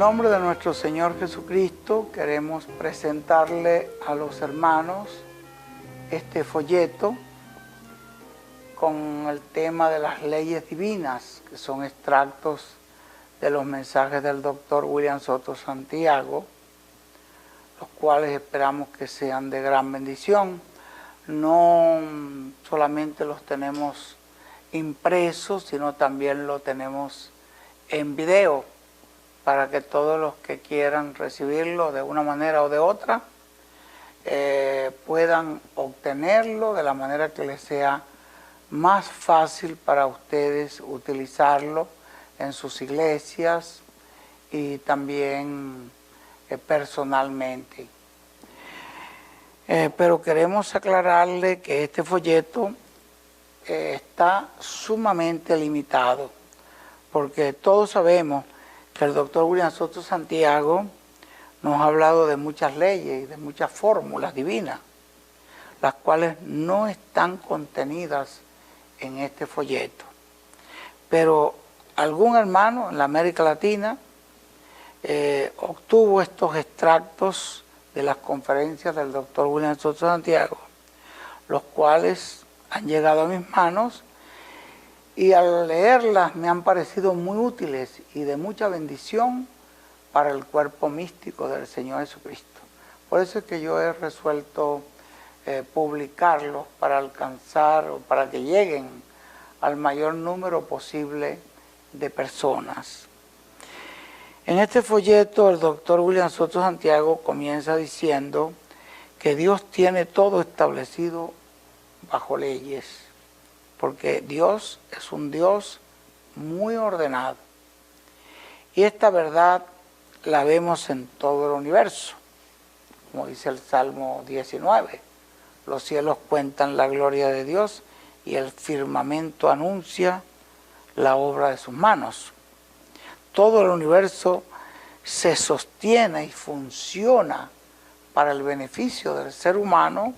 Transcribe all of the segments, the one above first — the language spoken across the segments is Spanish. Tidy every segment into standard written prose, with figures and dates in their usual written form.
nombre de nuestro Señor Jesucristo queremos presentarle a los hermanos este folleto con el tema de las leyes divinas, que son extractos de los mensajes del doctor William Soto Santiago, los cuales esperamos que sean de gran bendición. No solamente los tenemos impresos, sino también lo tenemos en video, para que todos los que quieran recibirlo de una manera o de otra puedan obtenerlo de la manera que les sea más fácil para ustedes utilizarlo en sus iglesias y también personalmente. Pero queremos aclararle que este folleto está sumamente limitado, porque todos sabemos que el doctor William Soto Santiago nos ha hablado de muchas leyes y de muchas fórmulas divinas, las cuales no están contenidas en este folleto. Pero algún hermano en la América Latina obtuvo estos extractos de las conferencias del doctor William Soto Santiago, los cuales han llegado a mis manos, y al leerlas me han parecido muy útiles y de mucha bendición para el cuerpo místico del Señor Jesucristo. Por eso es que yo he resuelto publicarlos para alcanzar o para que lleguen al mayor número posible de personas. En este folleto el doctor William Soto Santiago comienza diciendo que Dios tiene todo establecido bajo leyes, porque Dios es un Dios muy ordenado. Y esta verdad la vemos en todo el universo, como dice el Salmo 19. Los cielos cuentan la gloria de Dios y el firmamento anuncia la obra de sus manos. Todo el universo se sostiene y funciona para el beneficio del ser humano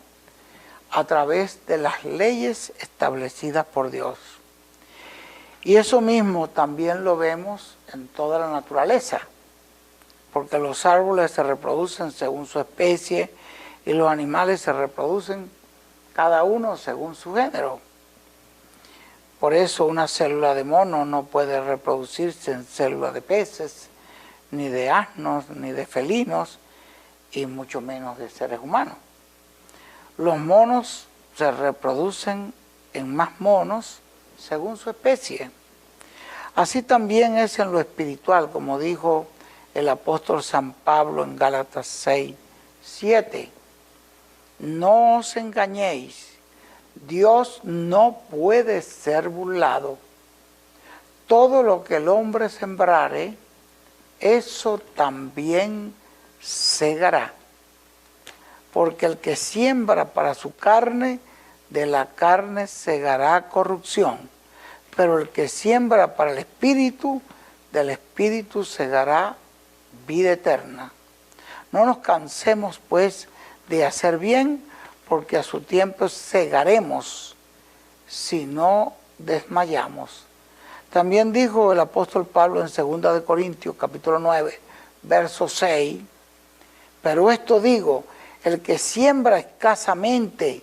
a través de las leyes establecidas por Dios. Y eso mismo también lo vemos en toda la naturaleza, porque los árboles se reproducen según su especie y los animales se reproducen cada uno según su género. Por eso una célula de mono no puede reproducirse en célula de peces, ni de asnos, ni de felinos, y mucho menos de seres humanos. Los monos se reproducen en más monos según su especie. Así también es en lo espiritual, como dijo el apóstol San Pablo en Gálatas 6:7. No os engañéis, Dios no puede ser burlado. Todo lo que el hombre sembrare, eso también segará. Porque el que siembra para su carne, de la carne segará corrupción. Pero el que siembra para el Espíritu, del Espíritu segará vida eterna. No nos cansemos, pues, de hacer bien, porque a su tiempo segaremos si no desmayamos. También dijo el apóstol Pablo en 2 Corintios, capítulo 9, verso 6, pero esto digo, el que siembra escasamente,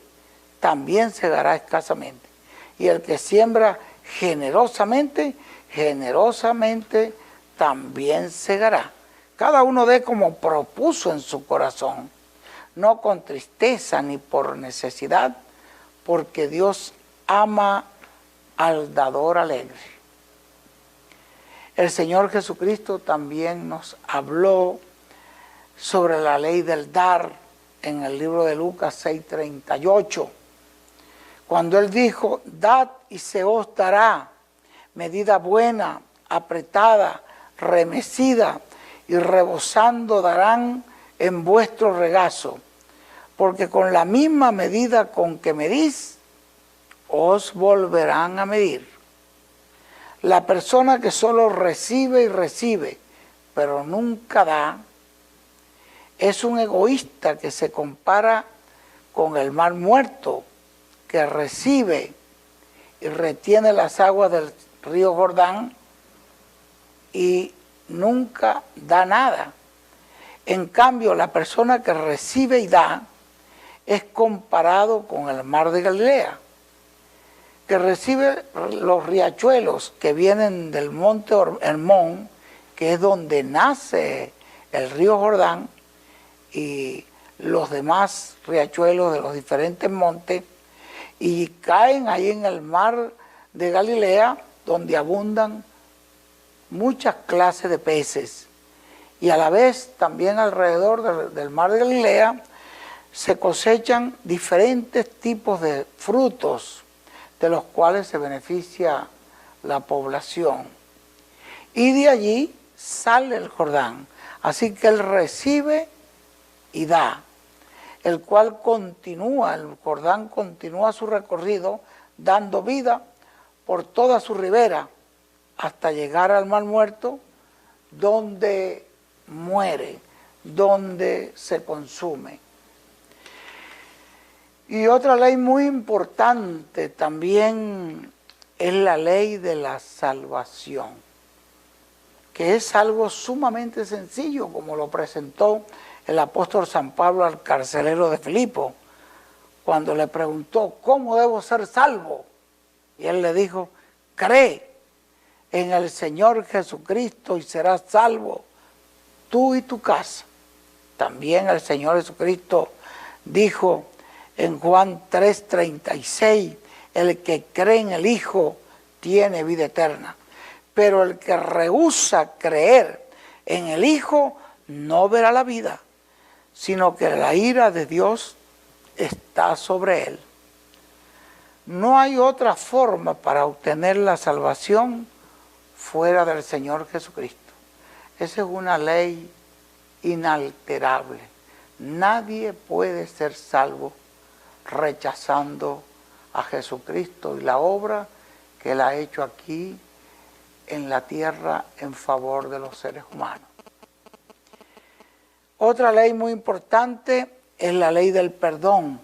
también segará escasamente. Y el que siembra generosamente, generosamente también segará. Cada uno dé como propuso en su corazón, no con tristeza ni por necesidad, porque Dios ama al dador alegre. El Señor Jesucristo también nos habló sobre la ley del dar en el libro de Lucas 6:38, cuando Él dijo, dad y se os dará, medida buena, apretada, remecida y rebosando darán en vuestro regazo, porque con la misma medida con que medís, os volverán a medir. La persona que solo recibe y recibe, pero nunca da, es un egoísta que se compara con el mar muerto, que recibe y retiene las aguas del río Jordán y nunca da nada. En cambio, la persona que recibe y da es comparado con el mar de Galilea, que recibe los riachuelos que vienen del monte Hermón, que es donde nace el río Jordán, y los demás riachuelos de los diferentes montes, y caen ahí en el mar de Galilea, donde abundan muchas clases de peces. Y a la vez también alrededor del mar de Galilea se cosechan diferentes tipos de frutos, de los cuales se beneficia la población. Y de allí sale el Jordán. Así que él recibe y da, el cual continúa, el Jordán continúa su recorrido, dando vida por toda su ribera, hasta llegar al Mar Muerto, donde muere, donde se consume. Y otra ley muy importante también es la ley de la salvación, que es algo sumamente sencillo, como lo presentó el apóstol San Pablo al carcelero de Filipo, cuando le preguntó, ¿cómo debo ser salvo? Y él le dijo, cree en el Señor Jesucristo y serás salvo, tú y tu casa. También el Señor Jesucristo dijo en Juan 3:36, el que cree en el Hijo tiene vida eterna, pero el que rehúsa creer en el Hijo no verá la vida, sino que la ira de Dios está sobre él. No hay otra forma para obtener la salvación fuera del Señor Jesucristo. Esa es una ley inalterable. Nadie puede ser salvo rechazando a Jesucristo y la obra que Él ha hecho aquí en la tierra en favor de los seres humanos. Otra ley muy importante es la ley del perdón.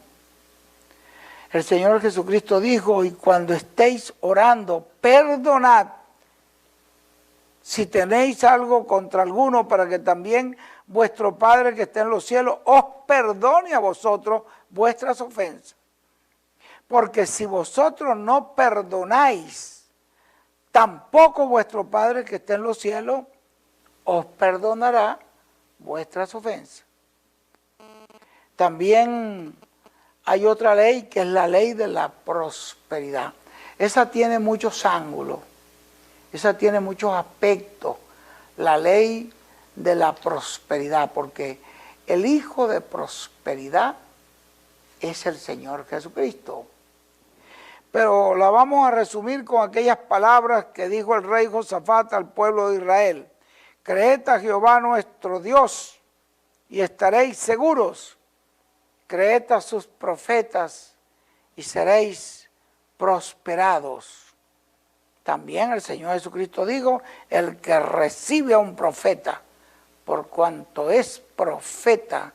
El Señor Jesucristo dijo, y cuando estéis orando, perdonad si tenéis algo contra alguno, para que también vuestro Padre que está en los cielos os perdone a vosotros vuestras ofensas. Porque si vosotros no perdonáis, tampoco vuestro Padre que está en los cielos os perdonará vuestras ofensas. También hay otra ley que es la ley de la prosperidad. Esa tiene muchos ángulos, esa tiene muchos aspectos. La ley de la prosperidad, porque el hijo de prosperidad es el Señor Jesucristo. Pero la vamos a resumir con aquellas palabras que dijo el rey Josafat al pueblo de Israel. Creed a Jehová nuestro Dios y estaréis seguros. Creed a sus profetas y seréis prosperados. También el Señor Jesucristo dijo, el que recibe a un profeta, por cuanto es profeta,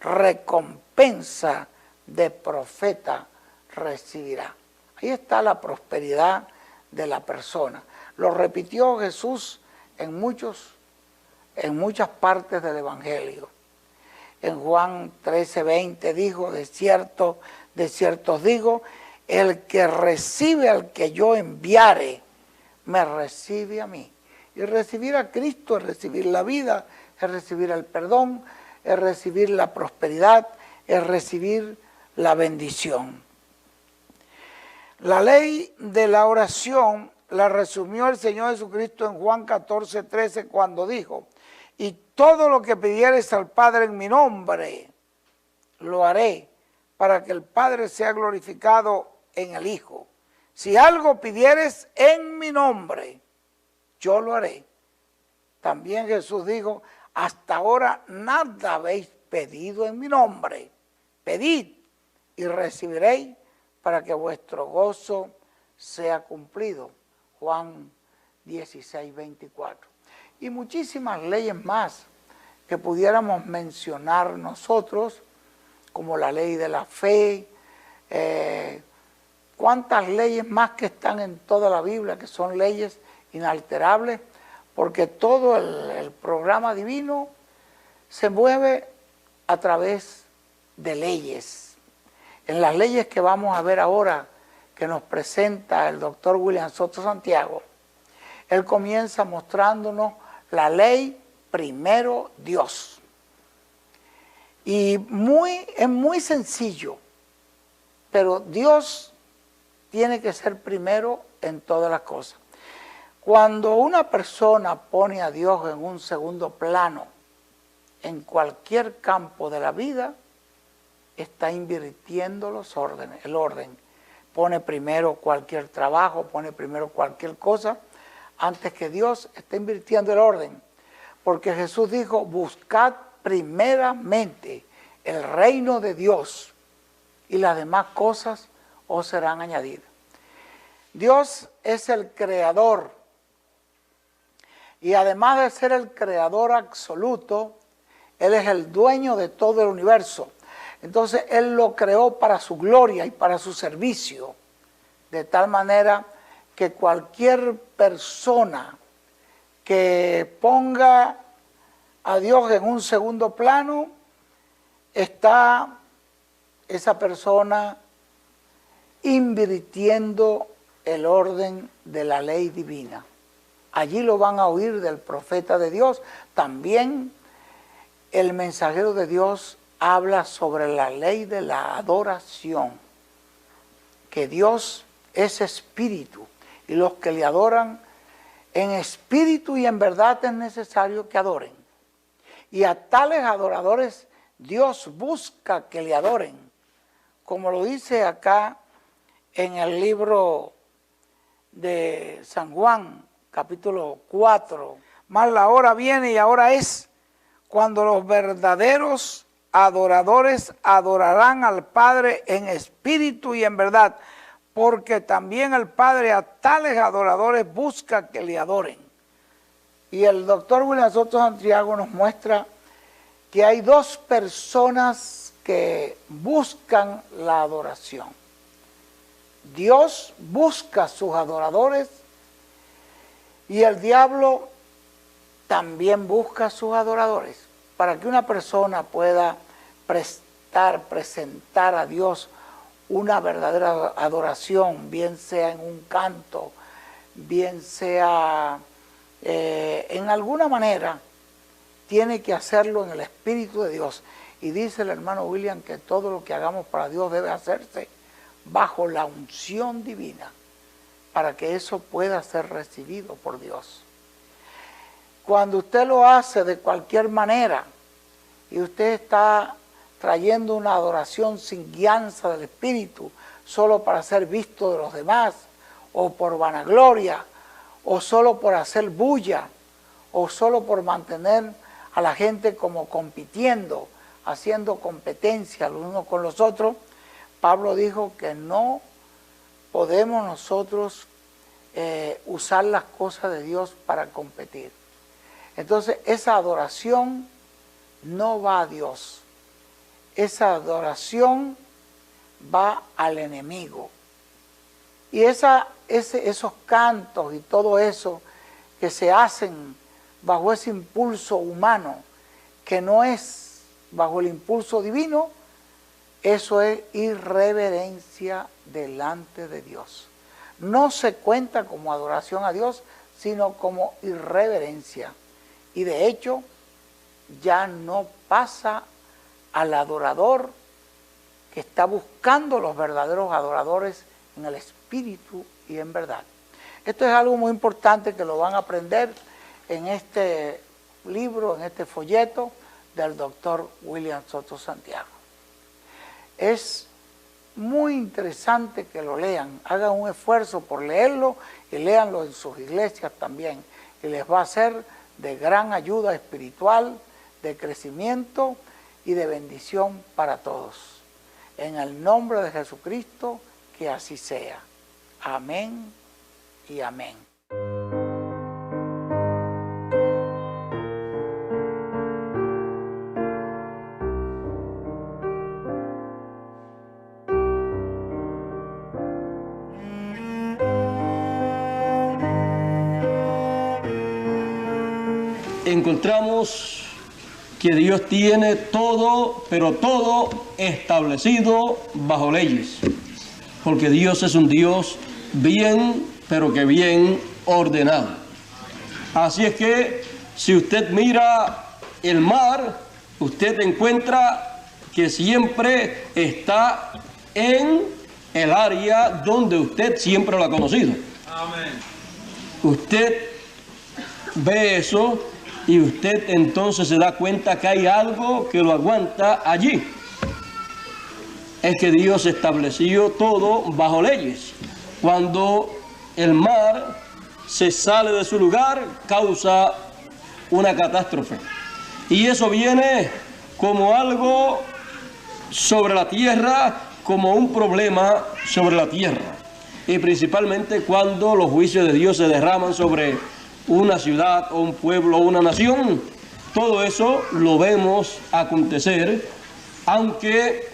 recompensa de profeta recibirá. Ahí está la prosperidad de la persona. Lo repitió Jesús en muchas partes del Evangelio. En Juan 13:20 dijo, de cierto os digo, el que recibe al que yo enviare, me recibe a mí. Y recibir a Cristo es recibir la vida, es recibir el perdón, es recibir la prosperidad, es recibir la bendición. La ley de la oración la resumió el Señor Jesucristo en Juan 14:13 cuando dijo, y todo lo que pidieres al Padre en mi nombre, lo haré para que el Padre sea glorificado en el Hijo. Si algo pidieres en mi nombre, yo lo haré. También Jesús dijo, hasta ahora nada habéis pedido en mi nombre. Pedid y recibiréis para que vuestro gozo sea cumplido. Juan 16:24. Y muchísimas leyes más que pudiéramos mencionar nosotros, como la ley de la fe, cuántas leyes más que están en toda la Biblia, que son leyes inalterables, porque todo el programa divino se mueve a través de leyes. En las leyes que vamos a ver ahora, que nos presenta el doctor William Soto Santiago, él comienza mostrándonos la ley primero Dios. Y es muy sencillo, pero Dios tiene que ser primero en todas las cosas. Cuando una persona pone a Dios en un segundo plano, en cualquier campo de la vida, está invirtiendo el orden. Pone primero cualquier trabajo, pone primero cualquier cosa, antes que Dios está invirtiendo el orden. Porque Jesús dijo, buscad primeramente el reino de Dios y las demás cosas os serán añadidas. Dios es el creador y además de ser el creador absoluto, Él es el dueño de todo el universo. Entonces Él lo creó para su gloria y para su servicio, de tal manera que cualquier persona que ponga a Dios en un segundo plano, está esa persona invirtiendo el orden de la ley divina. Allí lo van a oír del profeta de Dios. También el mensajero de Dios habla sobre la ley de la adoración, que Dios es espíritu y los que le adoran en espíritu y en verdad es necesario que adoren. Y a tales adoradores Dios busca que le adoren, como lo dice acá en el libro de San Juan, capítulo 4. Mas la hora viene y ahora es cuando los verdaderos adoradores adorarán al Padre en espíritu y en verdad, porque también el Padre a tales adoradores busca que le adoren. Y el doctor William Soto Santiago nos muestra que hay dos personas que buscan la adoración. Dios busca a sus adoradores y el diablo también busca a sus adoradores. Para que una persona pueda presentar a Dios una verdadera adoración, bien sea en un canto, bien sea en alguna manera, tiene que hacerlo en el Espíritu de Dios. Y dice el hermano William que todo lo que hagamos para Dios debe hacerse bajo la unción divina, para que eso pueda ser recibido por Dios. Cuando usted lo hace de cualquier manera y usted está trayendo una adoración sin guianza del Espíritu, solo para ser visto de los demás, o por vanagloria, o solo por hacer bulla, o solo por mantener a la gente como compitiendo, haciendo competencia los unos con los otros, Pablo dijo que no podemos nosotros usar las cosas de Dios para competir. Entonces esa adoración no va a Dios, esa adoración va al enemigo. Y esos cantos y todo eso que se hacen bajo ese impulso humano, que no es bajo el impulso divino, eso es irreverencia delante de Dios. No se cuenta como adoración a Dios, sino como irreverencia. Y de hecho, ya no pasa al adorador que está buscando los verdaderos adoradores en el espíritu y en verdad. Esto es algo muy importante que lo van a aprender en este libro, en este folleto del doctor William Soto Santiago. Es muy interesante que lo lean, hagan un esfuerzo por leerlo y léanlo en sus iglesias también, y les va a ser de gran ayuda espiritual, de crecimiento y de bendición para todos. En el nombre de Jesucristo, que así sea. Amén y amén. encontramos que Dios tiene todo, pero todo establecido bajo leyes. Porque Dios es un Dios bien, pero que bien ordenado. Así es que si usted mira el mar, usted encuentra que siempre está en el área donde usted siempre lo ha conocido. Amén. Usted ve eso y usted entonces se da cuenta que hay algo que lo aguanta allí. Es que Dios estableció todo bajo leyes. Cuando el mar se sale de su lugar, causa una catástrofe. Y eso viene como algo sobre la tierra, como un problema sobre la tierra. Y principalmente cuando los juicios de Dios se derraman sobre una ciudad o un pueblo o una nación, todo eso lo vemos acontecer, aunque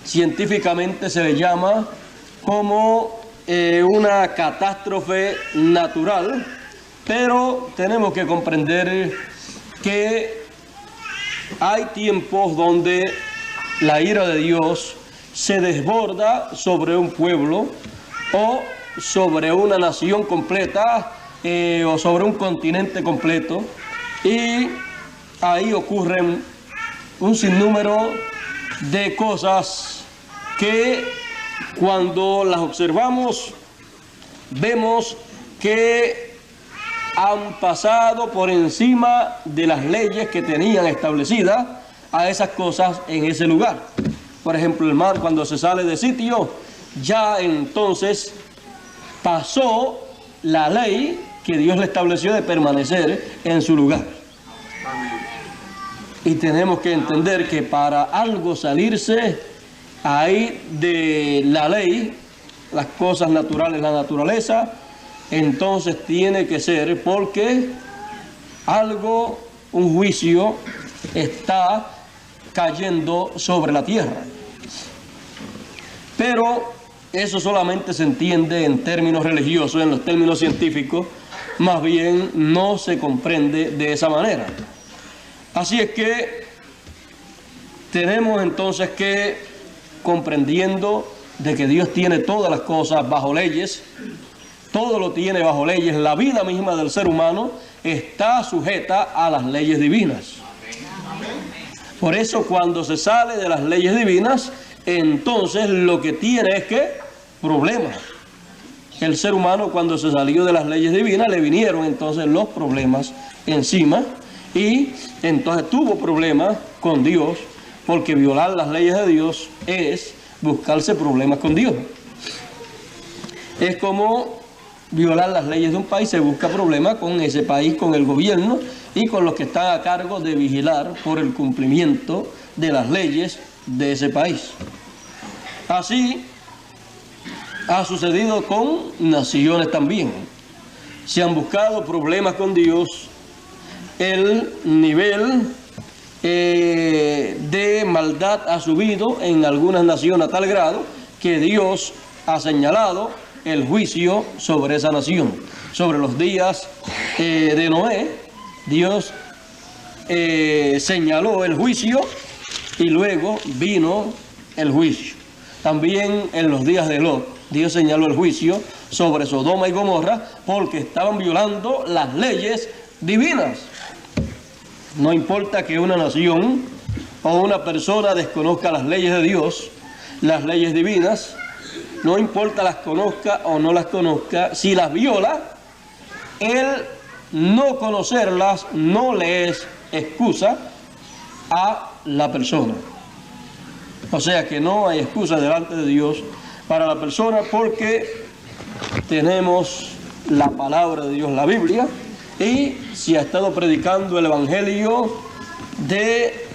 científicamente se le llama como una catástrofe natural, pero tenemos que comprender que hay tiempos donde la ira de Dios se desborda sobre un pueblo o sobre una nación completa o sobre un continente completo, y ahí ocurren un sinnúmero de cosas que cuando las observamos vemos que han pasado por encima de las leyes que tenían establecidas a esas cosas en ese lugar. Por ejemplo, el mar, cuando se sale de sitio, ya entonces pasó la ley que Dios le estableció de permanecer en su lugar. Y tenemos que entender que para algo salirse ahí de la ley, las cosas naturales, la naturaleza, entonces tiene que ser porque algo, un juicio está cayendo sobre la tierra. Pero eso solamente se entiende en términos religiosos, en los términos científicos, más bien no se comprende de esa manera. Así es que tenemos entonces que, comprendiendo de que Dios tiene todas las cosas bajo leyes, todo lo tiene bajo leyes, la vida misma del ser humano está sujeta a las leyes divinas. Por eso cuando se sale de las leyes divinas, entonces lo que tiene es que problemas. El ser humano, cuando se salió de las leyes divinas, le vinieron entonces los problemas encima, y entonces tuvo problemas con Dios, porque violar las leyes de Dios es buscarse problemas con Dios. Es como violar las leyes de un país, se busca problemas con ese país, con el gobierno y con los que están a cargo de vigilar por el cumplimiento de las leyes de ese país. Así ha sucedido con naciones también. Se han buscado problemas con Dios. El nivel de maldad ha subido en algunas naciones a tal grado que Dios ha señalado el juicio sobre esa nación. Sobre los días de Noé, Dios señaló el juicio y luego vino el juicio. También en los días de Lot, Dios señaló el juicio sobre Sodoma y Gomorra porque estaban violando las leyes divinas. No importa que una nación o una persona desconozca las leyes de Dios, las leyes divinas, no importa las conozca o no las conozca, si las viola, el no conocerlas no le es excusa a la persona. O sea que no hay excusa delante de Dios para la persona, porque tenemos la palabra de Dios, la Biblia, y se ha estado predicando el Evangelio de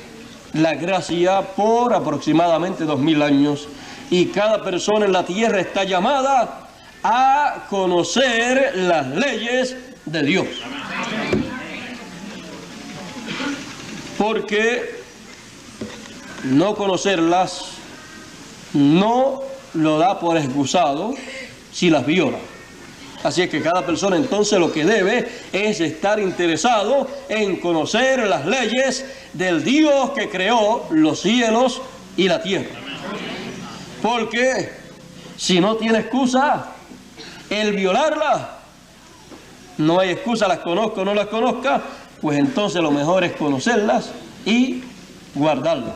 la gracia por aproximadamente 2000 años, y cada persona en la tierra está llamada a conocer las leyes de Dios. Porque no conocerlas no lo da por excusado si las viola. Así es que cada persona entonces lo que debe es estar interesado en conocer las leyes del Dios que creó los cielos y la tierra. Porque si no tiene excusa el violarlas, no hay excusa, las conozca o no las conozca, pues entonces lo mejor es conocerlas y guardarlas.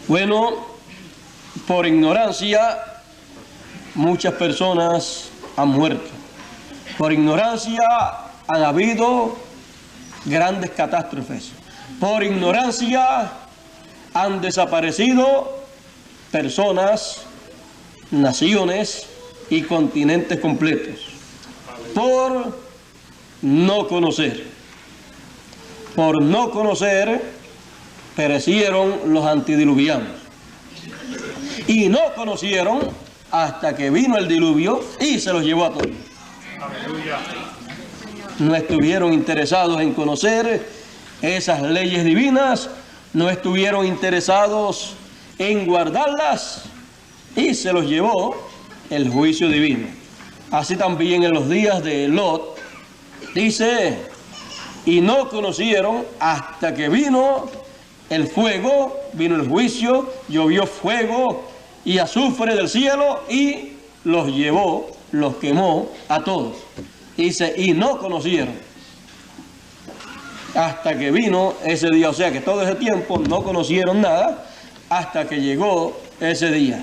Bueno, por ignorancia muchas personas han muerto. Por ignorancia han habido grandes catástrofes. Por ignorancia han desaparecido personas, naciones y continentes completos. Por no conocer. Por no conocer perecieron los antediluvianos. Y no conocieron hasta que vino el diluvio y se los llevó a todos. No estuvieron interesados en conocer esas leyes divinas, no estuvieron interesados en guardarlas y se los llevó el juicio divino. Así también en los días de Lot, dice, y no conocieron hasta que vino el fuego, vino el juicio, llovió fuego y azufre del cielo y los llevó, los quemó a todos. Dice, y no conocieron hasta que vino ese día. O sea que todo ese tiempo no conocieron nada hasta que llegó ese día.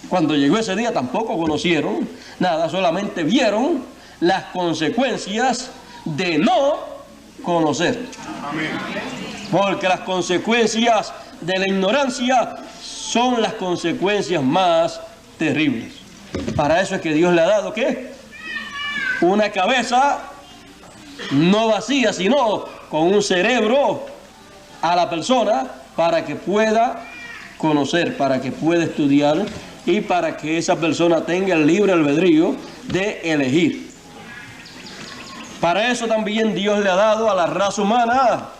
Cuando llegó ese día tampoco conocieron nada, solamente vieron las consecuencias de no conocer. Amén. Porque las consecuencias de la ignorancia son las consecuencias más terribles. Para eso es que Dios le ha dado, ¿qué? Una cabeza no vacía, sino con un cerebro a la persona para que pueda conocer, para que pueda estudiar y para que esa persona tenga el libre albedrío de elegir. Para eso también Dios le ha dado a la raza humana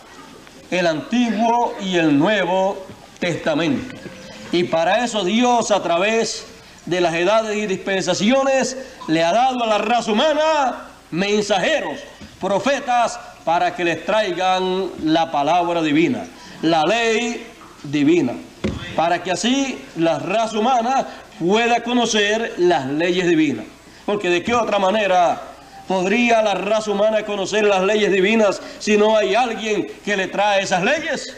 el Antiguo y el Nuevo Testamento. Y para eso Dios, a través de las edades y dispensaciones, le ha dado a la raza humana mensajeros, profetas, para que les traigan la palabra divina, la ley divina, para que así la raza humana pueda conocer las leyes divinas. Porque de qué otra manera podría la raza humana conocer las leyes divinas si no hay alguien que le trae esas leyes?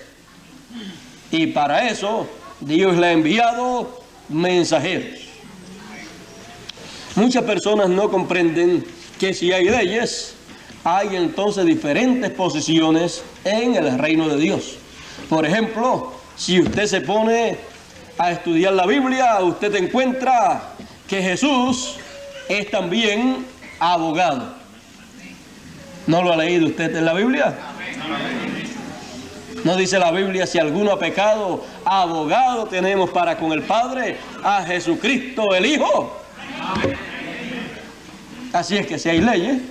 Y para eso Dios le ha enviado mensajeros. Muchas personas no comprenden que si hay leyes, hay entonces diferentes posiciones en el reino de Dios. Por ejemplo, si usted se pone a estudiar la Biblia, usted encuentra que Jesús es también abogado. ¿No lo ha leído usted en la Biblia? ¿No dice la Biblia, si alguno ha pecado, abogado tenemos para con el Padre, a Jesucristo el Hijo? Así es que si hay leyes,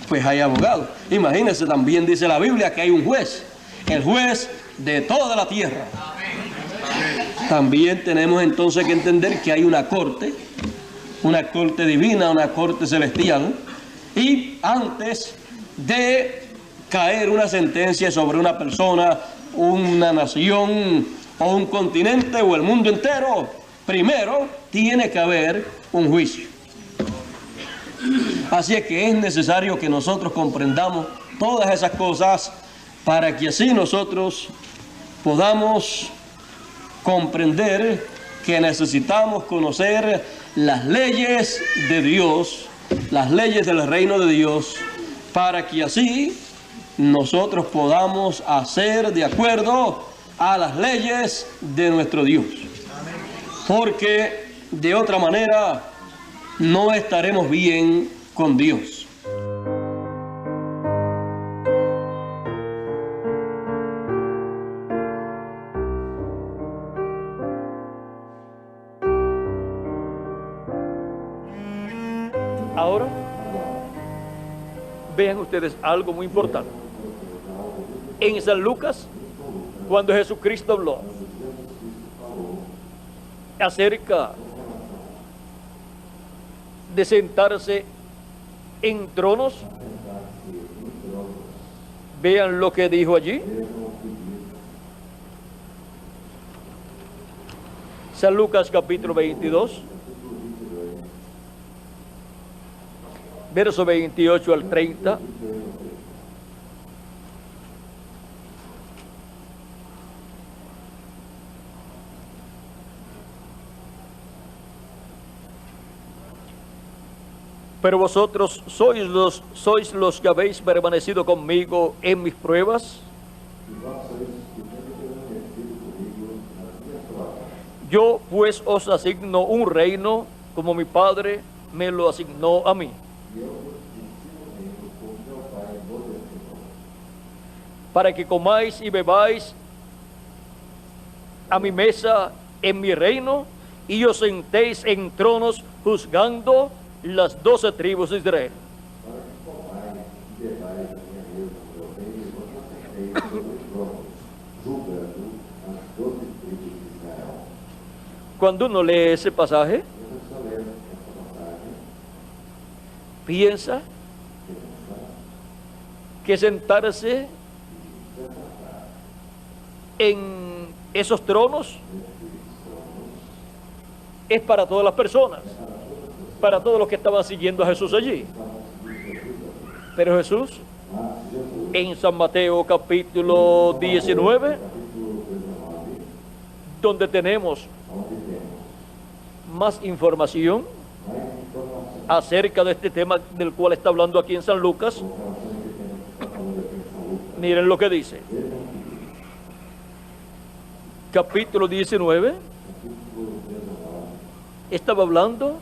pues hay abogados. Imagínense, también dice la Biblia que hay un juez, el juez de toda la tierra. También tenemos entonces que entender que hay una corte divina, una corte celestial, y antes de caer una sentencia sobre una persona, una nación o un continente o el mundo entero, primero tiene que haber un juicio. Así es que es necesario que nosotros comprendamos todas esas cosas para que así nosotros podamos comprender que necesitamos conocer las leyes de Dios, las leyes del reino de Dios, para que así nosotros podamos hacer de acuerdo a las leyes de nuestro Dios. Porque de otra manera no estaremos bien con Dios. Ahora, vean ustedes algo muy importante. En San Lucas, cuando Jesucristo habló acerca de sentarse en tronos. Vean lo que dijo allí. San Lucas capítulo 22, verso 28 al 30. Pero vosotros sois los que habéis permanecido conmigo en mis pruebas. Yo pues os asigno un reino como mi Padre me lo asignó a mí, para que comáis y bebáis a mi mesa en mi reino y os sentéis en tronos juzgando las 12 tribus de Israel. Cuando uno lee ese pasaje, piensa que sentarse en esos tronos es para todas las personas, para todos los que estaban siguiendo a Jesús allí. Pero Jesús, en San Mateo capítulo 19, donde tenemos más información acerca de este tema del cual está hablando aquí en San Lucas, miren lo que dice. Capítulo 19, estaba hablando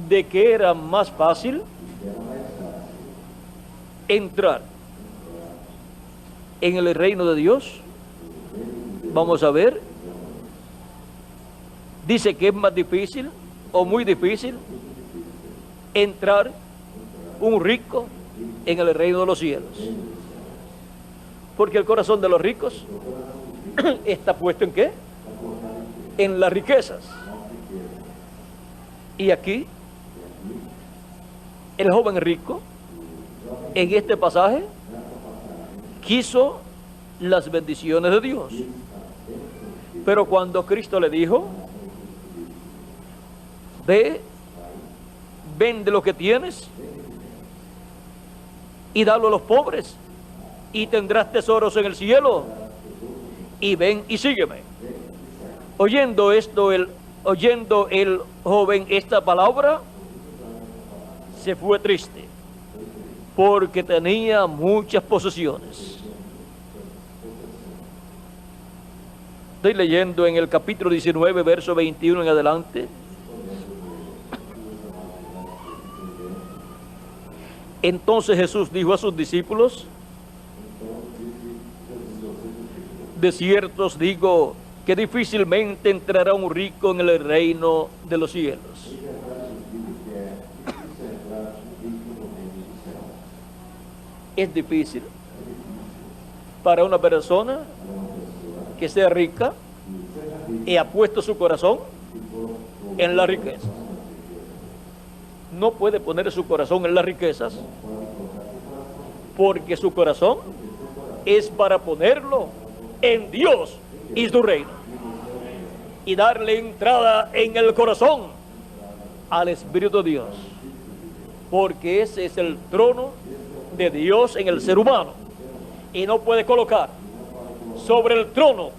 de que era más fácil entrar en el reino de Dios. Vamos a ver. Dice que es más difícil o muy difícil entrar un rico en el reino de los cielos. Porque el corazón de los ricos está puesto ¿en qué? En las riquezas. Y aquí, el joven rico, en este pasaje, quiso las bendiciones de Dios. Pero cuando Cristo le dijo, ve, vende lo que tienes y dalo a los pobres y tendrás tesoros en el cielo, y ven y sígueme. Oyendo el joven esta palabra, se fue triste porque tenía muchas posesiones. Estoy leyendo en el capítulo 19, verso 21 en adelante. Entonces Jesús dijo a sus discípulos: de cierto os digo que difícilmente entrará un rico en el reino de los cielos. Es difícil para una persona que sea rica y ha puesto su corazón en la riqueza. No puede poner su corazón en las riquezas porque su corazón es para ponerlo en Dios y su reino y darle entrada en el corazón al Espíritu de Dios, porque ese es el trono de Dios en el ser humano, y no puede colocar sobre el trono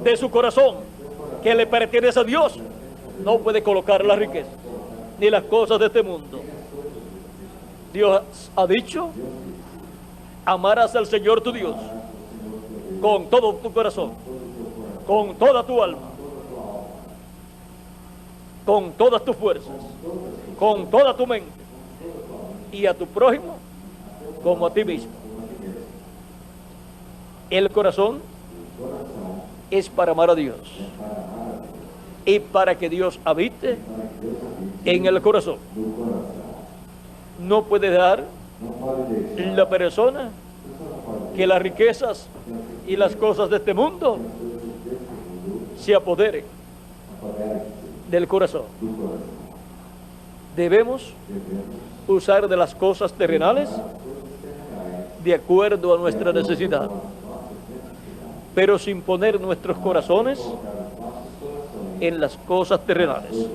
de su corazón que le pertenece a Dios, no puede colocar la riqueza ni las cosas de este mundo. Dios ha dicho: amarás al Señor tu Dios con todo tu corazón, con toda tu alma, con todas tus fuerzas, con toda tu mente, y a tu prójimo como a ti mismo. El corazón es para amar a Dios y para que Dios habite en el corazón. No puede dar la persona que las riquezas y las cosas de este mundo se apoderen del corazón. Debemos usar de las cosas terrenales de acuerdo a nuestra necesidad, pero sin poner nuestros corazones en las cosas terrenales.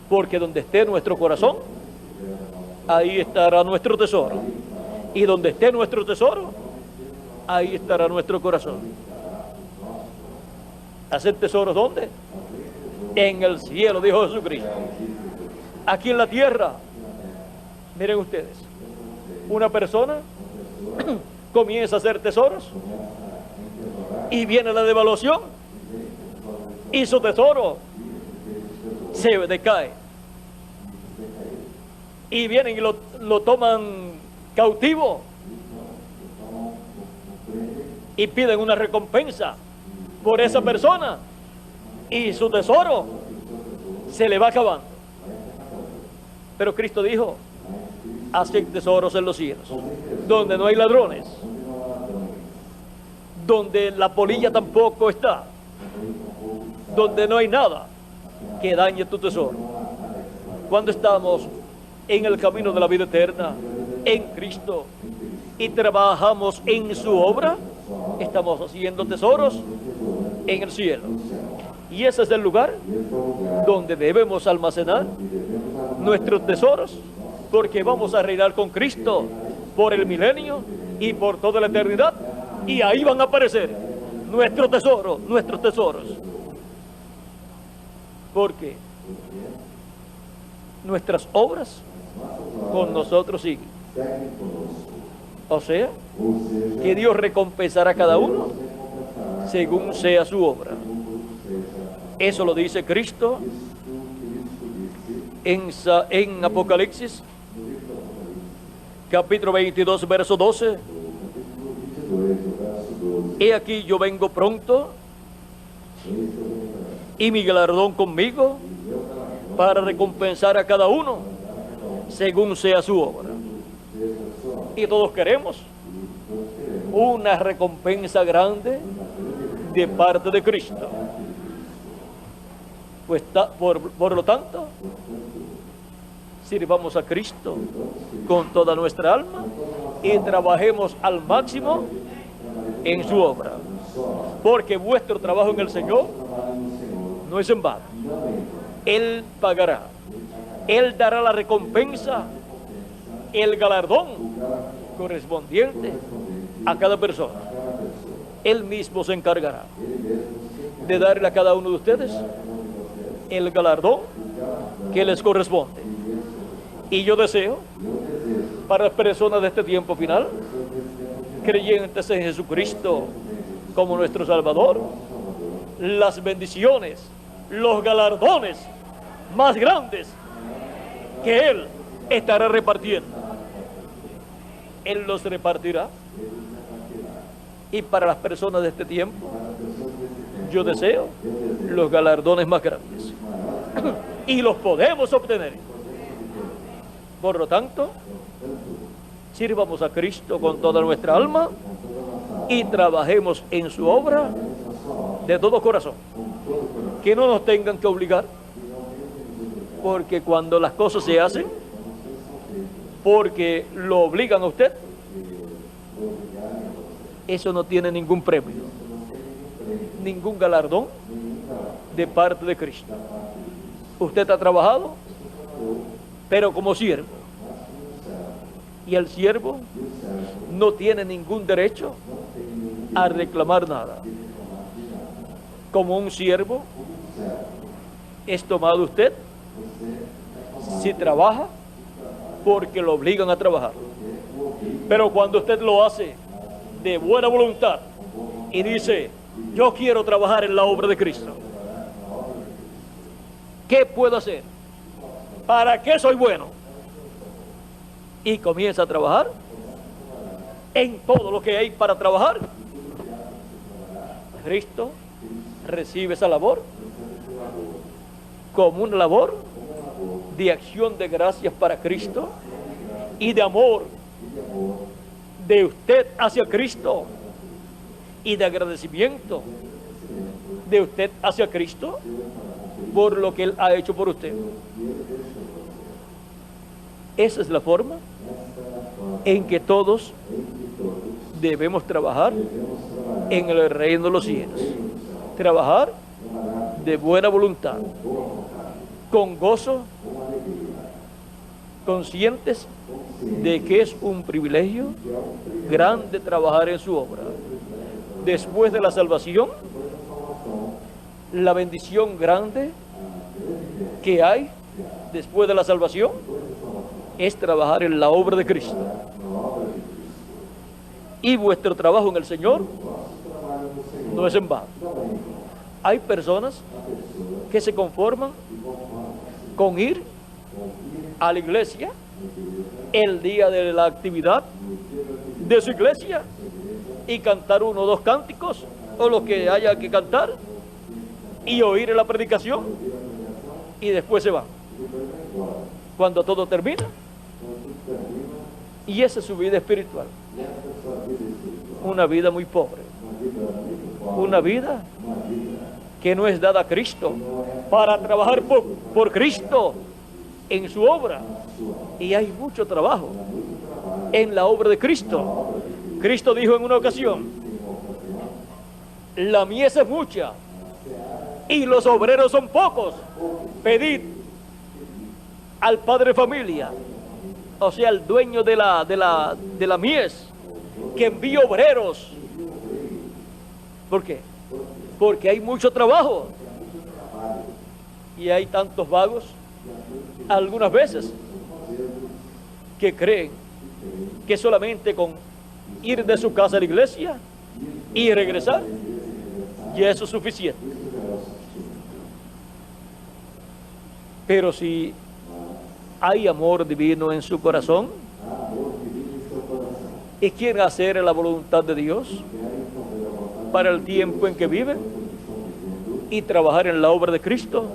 Porque donde esté nuestro corazón, ahí estará nuestro tesoro. Y donde esté nuestro tesoro, ahí estará nuestro corazón. ¿Hacer tesoros dónde? En el cielo, dijo Jesucristo. Aquí en la tierra, miren ustedes, una persona comienza a hacer tesoros y viene la devaluación y su tesoro se decae. Y vienen y lo toman cautivo y piden una recompensa por esa persona y su tesoro se le va acabando. Pero Cristo dijo: haced tesoros en los cielos, donde no hay ladrones, donde la polilla tampoco está, donde no hay nada que dañe tu tesoro. Cuando estamos en el camino de la vida eterna, en Cristo, y trabajamos en su obra, estamos haciendo tesoros en el cielo. Y ese es el lugar donde debemos almacenar nuestros tesoros, porque vamos a reinar con Cristo por el milenio y por toda la eternidad, y ahí van a aparecer nuestros tesoros, porque nuestras obras con nosotros siguen. O sea, que Dios recompensará a cada uno según sea su obra. Eso lo dice Cristo en Apocalipsis, capítulo 22, verso 12. He aquí yo vengo pronto, y mi galardón conmigo, para recompensar a cada uno según sea su obra. Y todos queremos una recompensa grande de parte de Cristo. Pues por lo tanto, sirvamos a Cristo con toda nuestra alma y trabajemos al máximo en su obra, porque vuestro trabajo en el Señor no es en vano. Él pagará, Él dará la recompensa, el galardón correspondiente a cada persona. Él mismo se encargará de darle a cada uno de ustedes el galardón que les corresponde. Y yo deseo para las personas de este tiempo final, creyentes en Jesucristo como nuestro Salvador, las bendiciones, los galardones más grandes que Él estará repartiendo. Él los repartirá. Y para las personas de este tiempo, yo deseo los galardones más grandes. Y los podemos obtener. Por lo tanto, sirvamos a Cristo con toda nuestra alma y trabajemos en su obra de todo corazón. Que no nos tengan que obligar, porque cuando las cosas se hacen porque lo obligan a usted, eso no tiene ningún premio, ningún galardón de parte de Cristo. Usted ha trabajado, pero como siervo, y el siervo no tiene ningún derecho a reclamar nada. Como un siervo es tomado usted si trabaja porque lo obligan a trabajar. Pero cuando usted lo hace de buena voluntad y dice: yo quiero trabajar en la obra de Cristo, ¿qué puedo hacer? ¿Para qué soy bueno? Y comienza a trabajar en todo lo que hay para trabajar. Cristo recibe esa labor como una labor de acción de gracias para Cristo y de amor de usted hacia Cristo y de agradecimiento de usted hacia Cristo. por lo que Él ha hecho por usted. Esa es la forma en que todos debemos trabajar en el reino de los cielos. Trabajar de buena voluntad, con gozo, conscientes de que es un privilegio grande trabajar en su obra. Después de la salvación, la bendición grande que hay después de la salvación es trabajar en la obra de Cristo. Y vuestro trabajo en el Señor no es en vano. Hay personas que se conforman con ir a la iglesia el día de la actividad de su iglesia y cantar uno o dos cánticos o lo que haya que cantar y oír la predicación y después se van. Cuando todo termina, y esa es su vida espiritual. Una vida muy pobre. Una vida que no es dada a Cristo para trabajar por Cristo en su obra. Y hay mucho trabajo en la obra de Cristo. Cristo dijo en una ocasión: la mies es mucha y los obreros son pocos. Pedid al padre de familia, o sea, el dueño de la mies, que envíe obreros. ¿Por qué? Porque hay mucho trabajo y hay tantos vagos algunas veces que creen que solamente con ir de su casa a la iglesia y regresar ya eso es suficiente. Pero si hay amor divino en su corazón y quiere hacer la voluntad de Dios para el tiempo en que vive y trabajar en la obra de Cristo,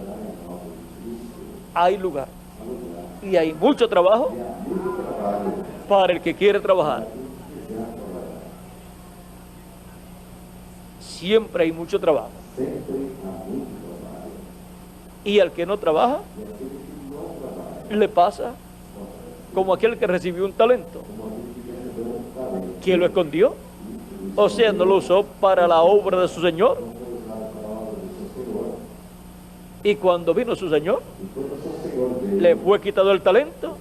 hay lugar y hay mucho trabajo para el que quiere trabajar. Siempre hay mucho trabajo. Y al que no trabaja, le pasa como aquel que recibió un talento, que lo escondió, o sea, no lo usó para la obra de su Señor. Y cuando vino su Señor, le fue quitado el talento,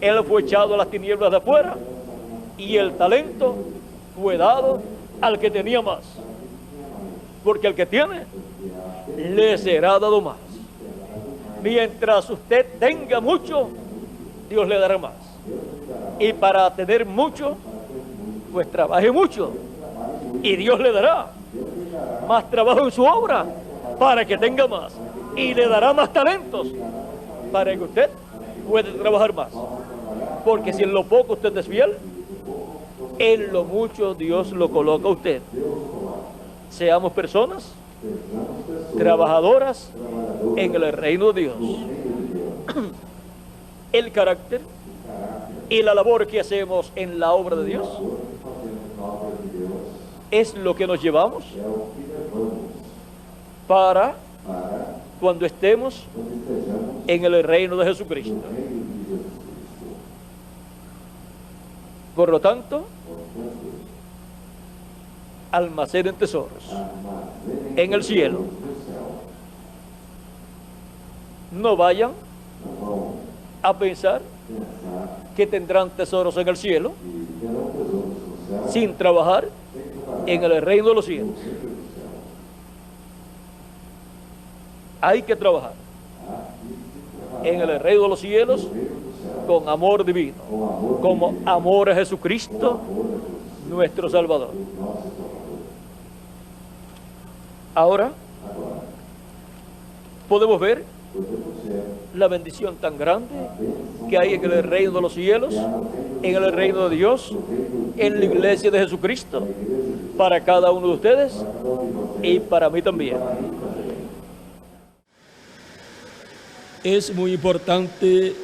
él fue echado a las tinieblas de afuera, y el talento fue dado al que tenía más. Porque al que tiene, le será dado más. Mientras usted tenga mucho, Dios le dará más. Y para tener mucho, pues trabaje mucho. Y Dios le dará más trabajo en su obra para que tenga más. Y le dará más talentos para que usted pueda trabajar más. Porque si en lo poco usted es fiel, en lo mucho Dios lo coloca a usted. Seamos personas trabajadoras en el reino de Dios. El carácter y la labor que hacemos en la obra de Dios es lo que nos llevamos para cuando estemos en el reino de Jesucristo. Por lo tanto, almacenen tesoros en el cielo. No vayan a pensar que tendrán tesoros en el cielo sin trabajar en el reino de los cielos. Hay que trabajar en el reino de los cielos con amor divino, como amor a Jesucristo, nuestro Salvador. Ahora podemos ver la bendición tan grande que hay en el reino de los cielos, en el reino de Dios, en la iglesia de Jesucristo, para cada uno de ustedes y para mí también. Es muy importante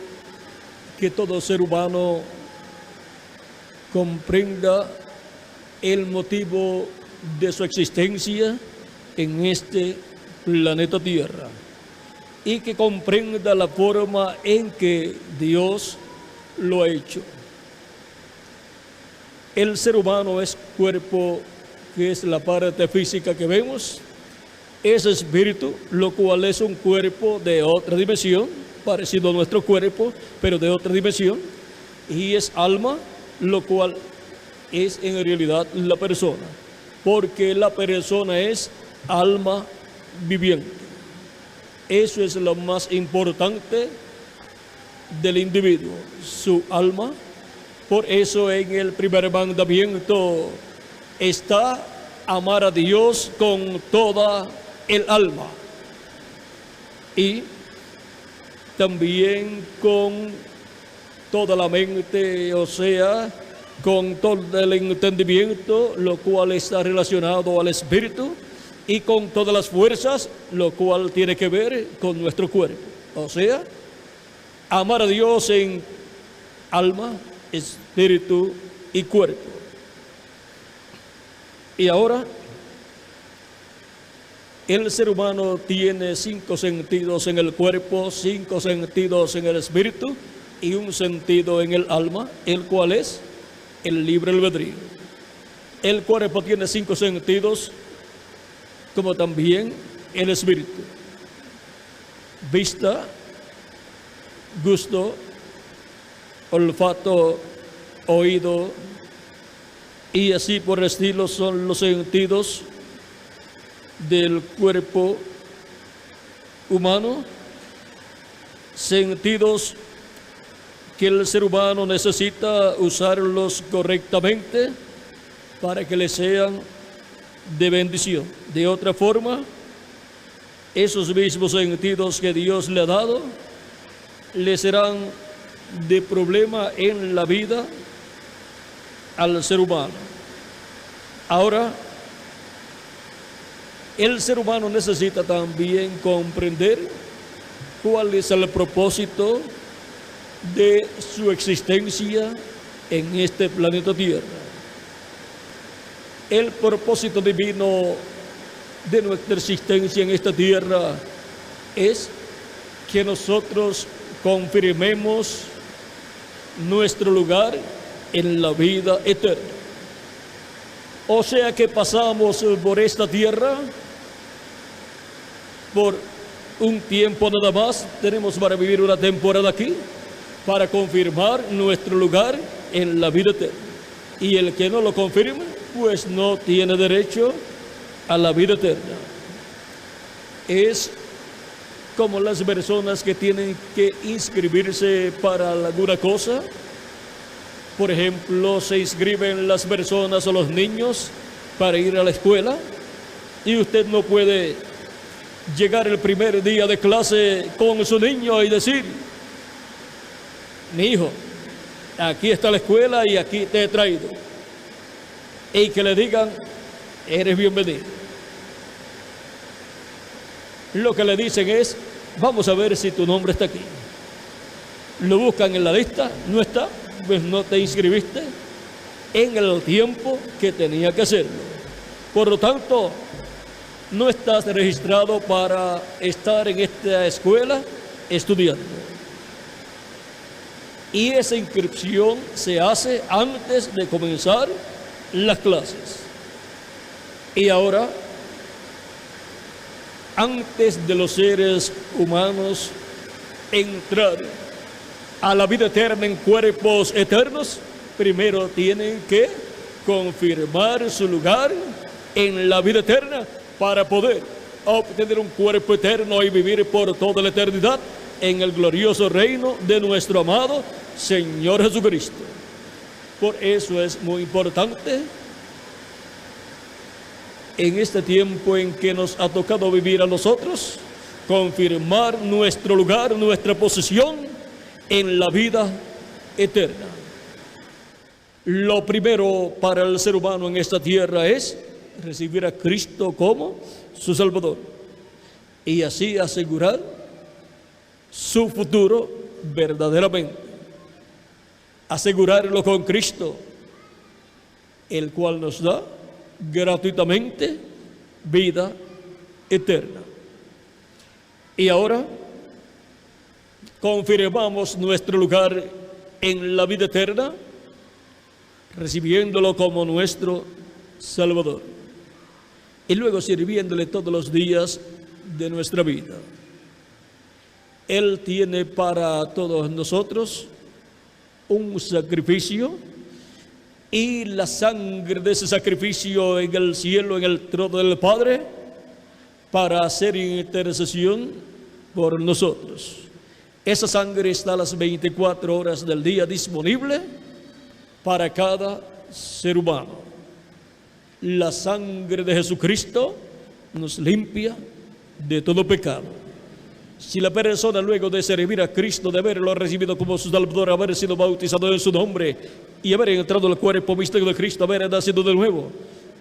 que todo ser humano comprenda el motivo de su existencia en este planeta Tierra. y que comprenda la forma en que Dios lo ha hecho. El ser humano es cuerpo, que es la parte física que vemos, es espíritu, lo cual es un cuerpo de otra dimensión, parecido a nuestro cuerpo, pero de otra dimensión, y es alma, lo cual es en realidad la persona, porque la persona es alma viviente. Eso es lo más importante del individuo, su alma. Por eso en el primer mandamiento está amar a Dios con toda el alma y también con toda la mente, o sea, con todo el entendimiento, lo cual está relacionado al espíritu, y con todas las fuerzas, lo cual tiene que ver con nuestro cuerpo. O sea, amar a Dios en alma, espíritu y cuerpo. Y ahora, el ser humano tiene 5 sentidos en el cuerpo, 5 sentidos en el espíritu y un sentido en el alma, el cual es el libre albedrío. El cuerpo tiene 5 sentidos, como también el espíritu: vista, gusto, olfato, oído, y así por el estilo son los sentidos del cuerpo humano, sentidos que el ser humano necesita usarlos correctamente para que le sean de bendición. De otra forma, esos mismos sentidos que Dios le ha dado le serán de problema en la vida al ser humano. Ahora, el ser humano necesita también comprender cuál es el propósito de su existencia en este planeta Tierra. El propósito divino de nuestra existencia en esta tierra es que nosotros confirmemos nuestro lugar en la vida eterna. O sea que pasamos por esta tierra por un tiempo nada más, tenemos para vivir una temporada aquí, para confirmar nuestro lugar en la vida eterna. Y el que no lo confirme, pues no tiene derecho a la vida eterna. Es como las personas que tienen que inscribirse para alguna cosa. Por ejemplo, se inscriben las personas o los niños para ir a la escuela, y usted no puede llegar el primer día de clase con su niño y decir: mi hijo, aquí está la escuela y aquí te he traído, y que le digan: eres bienvenido. Lo que le dicen es: vamos a ver si tu nombre está aquí. Lo buscan en la lista, no está, pues no te inscribiste en el tiempo que tenía que hacerlo. Por lo tanto, no estás registrado para estar en esta escuela estudiando. Y esa inscripción se hace antes de comenzar las clases. Y ahora, antes de los seres humanos entrar a la vida eterna en cuerpos eternos, primero tienen que confirmar su lugar en la vida eterna para poder obtener un cuerpo eterno y vivir por toda la eternidad en el glorioso reino de nuestro amado Señor Jesucristo. Por eso es muy importante en este tiempo en que nos ha tocado vivir a nosotros, confirmar nuestro lugar, nuestra posición en la vida eterna. Lo primero para el ser humano en esta tierra es recibir a Cristo como su Salvador y así asegurar su futuro verdaderamente. Asegurarlo con Cristo, el cual nos da gratuitamente vida eterna. Y ahora confirmamos nuestro lugar en la vida eterna, recibiéndolo como nuestro Salvador y luego sirviéndole todos los días de nuestra vida. Él tiene para todos nosotros un sacrificio, y la sangre de ese sacrificio en el cielo, en el trono del Padre, para hacer intercesión por nosotros. Esa sangre está a las 24 horas del día disponible para cada ser humano. La sangre de Jesucristo nos limpia de todo pecado. Si la persona, luego de servir a Cristo, de haberlo recibido como su Salvador, haber sido bautizado en su nombre y haber entrado al cuerpo místico de Cristo, haber nacido de nuevo,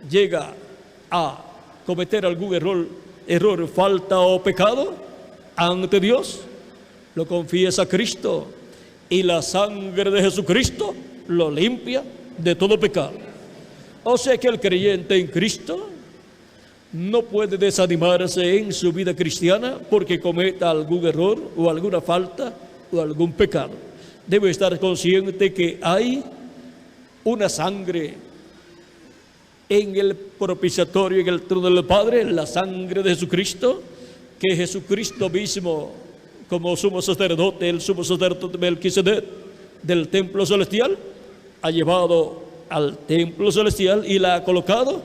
llega a cometer algún error, falta o pecado ante Dios, lo confiesa a Cristo y la sangre de Jesucristo lo limpia de todo pecado. O sea que el creyente en Cristo no puede desanimarse en su vida cristiana porque cometa algún error o alguna falta o algún pecado. Debe estar consciente que hay una sangre en el propiciatorio, en el trono del Padre, la sangre de Jesucristo, que Jesucristo mismo, como sumo sacerdote, el sumo sacerdote Melquisedec del templo celestial, ha llevado al templo celestial y la ha colocado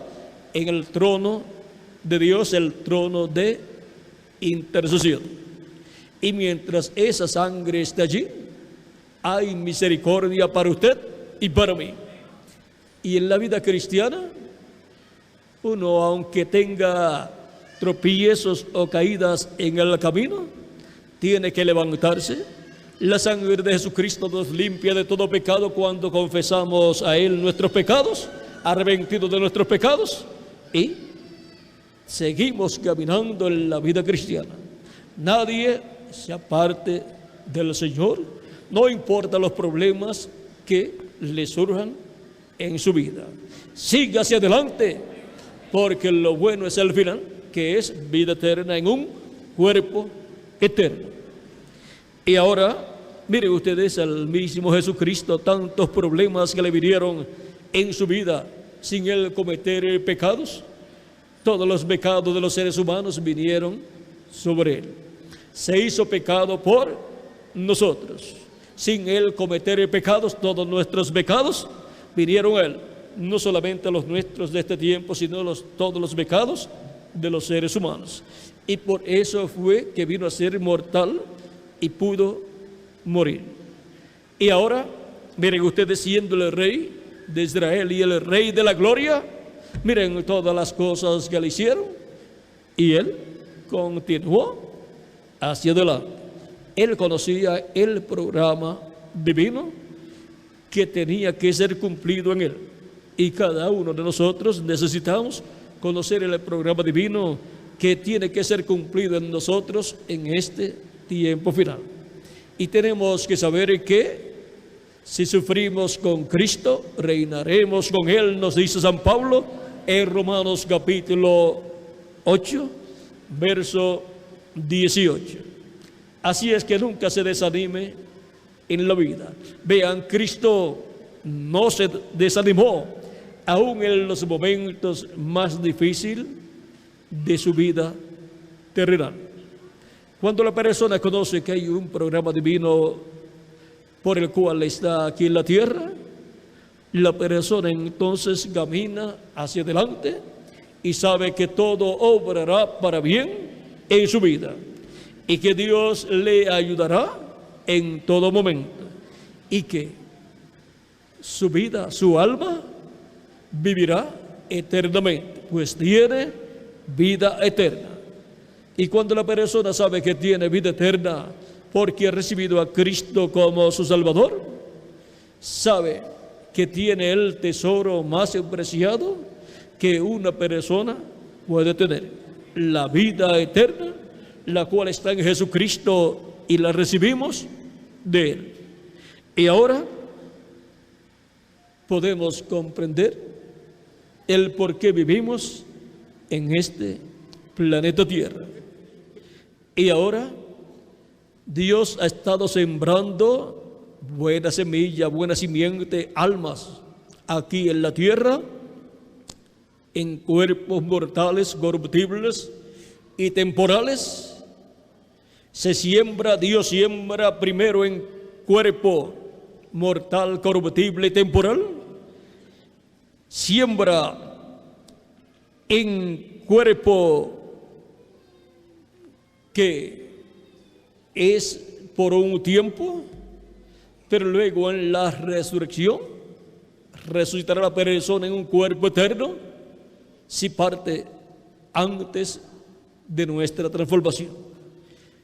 en el trono de Dios, el trono de intercesión. Y mientras esa sangre esté allí, hay misericordia para usted y para mí. Y en la vida cristiana, uno, aunque tenga tropiezos o caídas en el camino, tiene que levantarse. La sangre de Jesucristo nos limpia de todo pecado cuando confesamos a Él nuestros pecados, arrepentidos de nuestros pecados, y seguimos caminando en la vida cristiana. Nadie se aparte del Señor, no importa los problemas que le surjan en su vida. Siga hacia adelante, porque lo bueno es el final, que es vida eterna en un cuerpo eterno. Y ahora, miren ustedes al mismo Jesucristo, tantos problemas que le vinieron en su vida sin Él cometer pecados. Todos los pecados de los seres humanos vinieron sobre Él. Se hizo pecado por nosotros. Sin Él cometer pecados, todos nuestros pecados vinieron a Él. No solamente los nuestros de este tiempo, sino todos los pecados de los seres humanos. Y por eso fue que vino a ser mortal y pudo morir. Y ahora, miren ustedes, siendo el rey de Israel y el rey de la gloria, miren todas las cosas que le hicieron, y Él continuó hacia adelante. Él conocía el programa divino que tenía que ser cumplido en Él. Y cada uno de nosotros necesitamos conocer el programa divino que tiene que ser cumplido en nosotros en este tiempo final. Y tenemos que saber que si sufrimos con Cristo, reinaremos con Él, nos dice San Pablo en Romanos capítulo 8, verso 18. Así es que nunca se desanime en la vida. Vean, Cristo no se desanimó, aún en los momentos más difíciles de su vida terrenal. Cuando la persona conoce que hay un programa divino por el cual está aquí en la tierra, la persona entonces camina hacia adelante y sabe que todo obrará para bien en su vida y que Dios le ayudará en todo momento y que su vida, su alma, vivirá eternamente, pues tiene vida eterna. Y cuando la persona sabe que tiene vida eterna porque ha recibido a Cristo como su Salvador, sabe que tiene el tesoro más preciado que una persona puede tener, la vida eterna, la cual está en Jesucristo y la recibimos de Él. Y ahora podemos comprender el por qué vivimos en este planeta Tierra. Y ahora Dios ha estado sembrando buena semilla, buena simiente, almas aquí en la tierra, en cuerpos mortales, corruptibles y temporales. Dios siembra primero en cuerpo mortal, corruptible y temporal. Siembra en cuerpo que es por un tiempo, pero luego en la resurrección resucitará la persona en un cuerpo eterno si parte antes de nuestra transformación.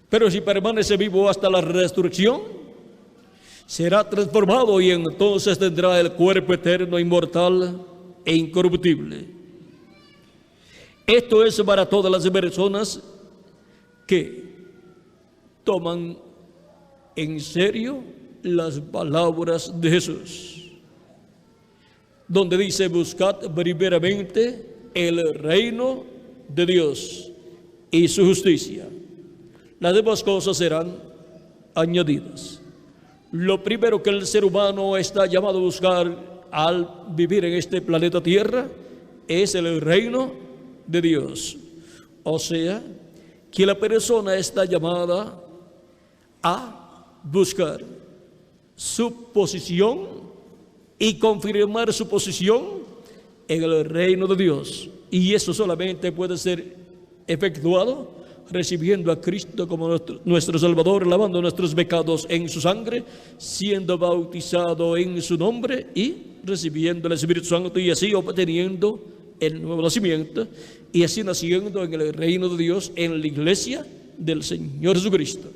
Pero si permanece vivo hasta la resurrección, será transformado y entonces tendrá el cuerpo eterno, inmortal e incorruptible. Esto es para todas las personas que toman en serio las palabras de Jesús, donde dice: buscad primeramente el reino de Dios y su justicia. Las demás cosas serán añadidas. Lo primero que el ser humano está llamado a buscar al vivir en este planeta Tierra es el reino de Dios. O sea, que la persona está llamada a buscar su posición y confirmar su posición en el reino de Dios. Y eso solamente puede ser efectuado recibiendo a Cristo como nuestro Salvador, lavando nuestros pecados en su sangre, siendo bautizado en su nombre y recibiendo el Espíritu Santo, y así obteniendo el nuevo nacimiento, y así naciendo en el reino de Dios, en la iglesia del Señor Jesucristo.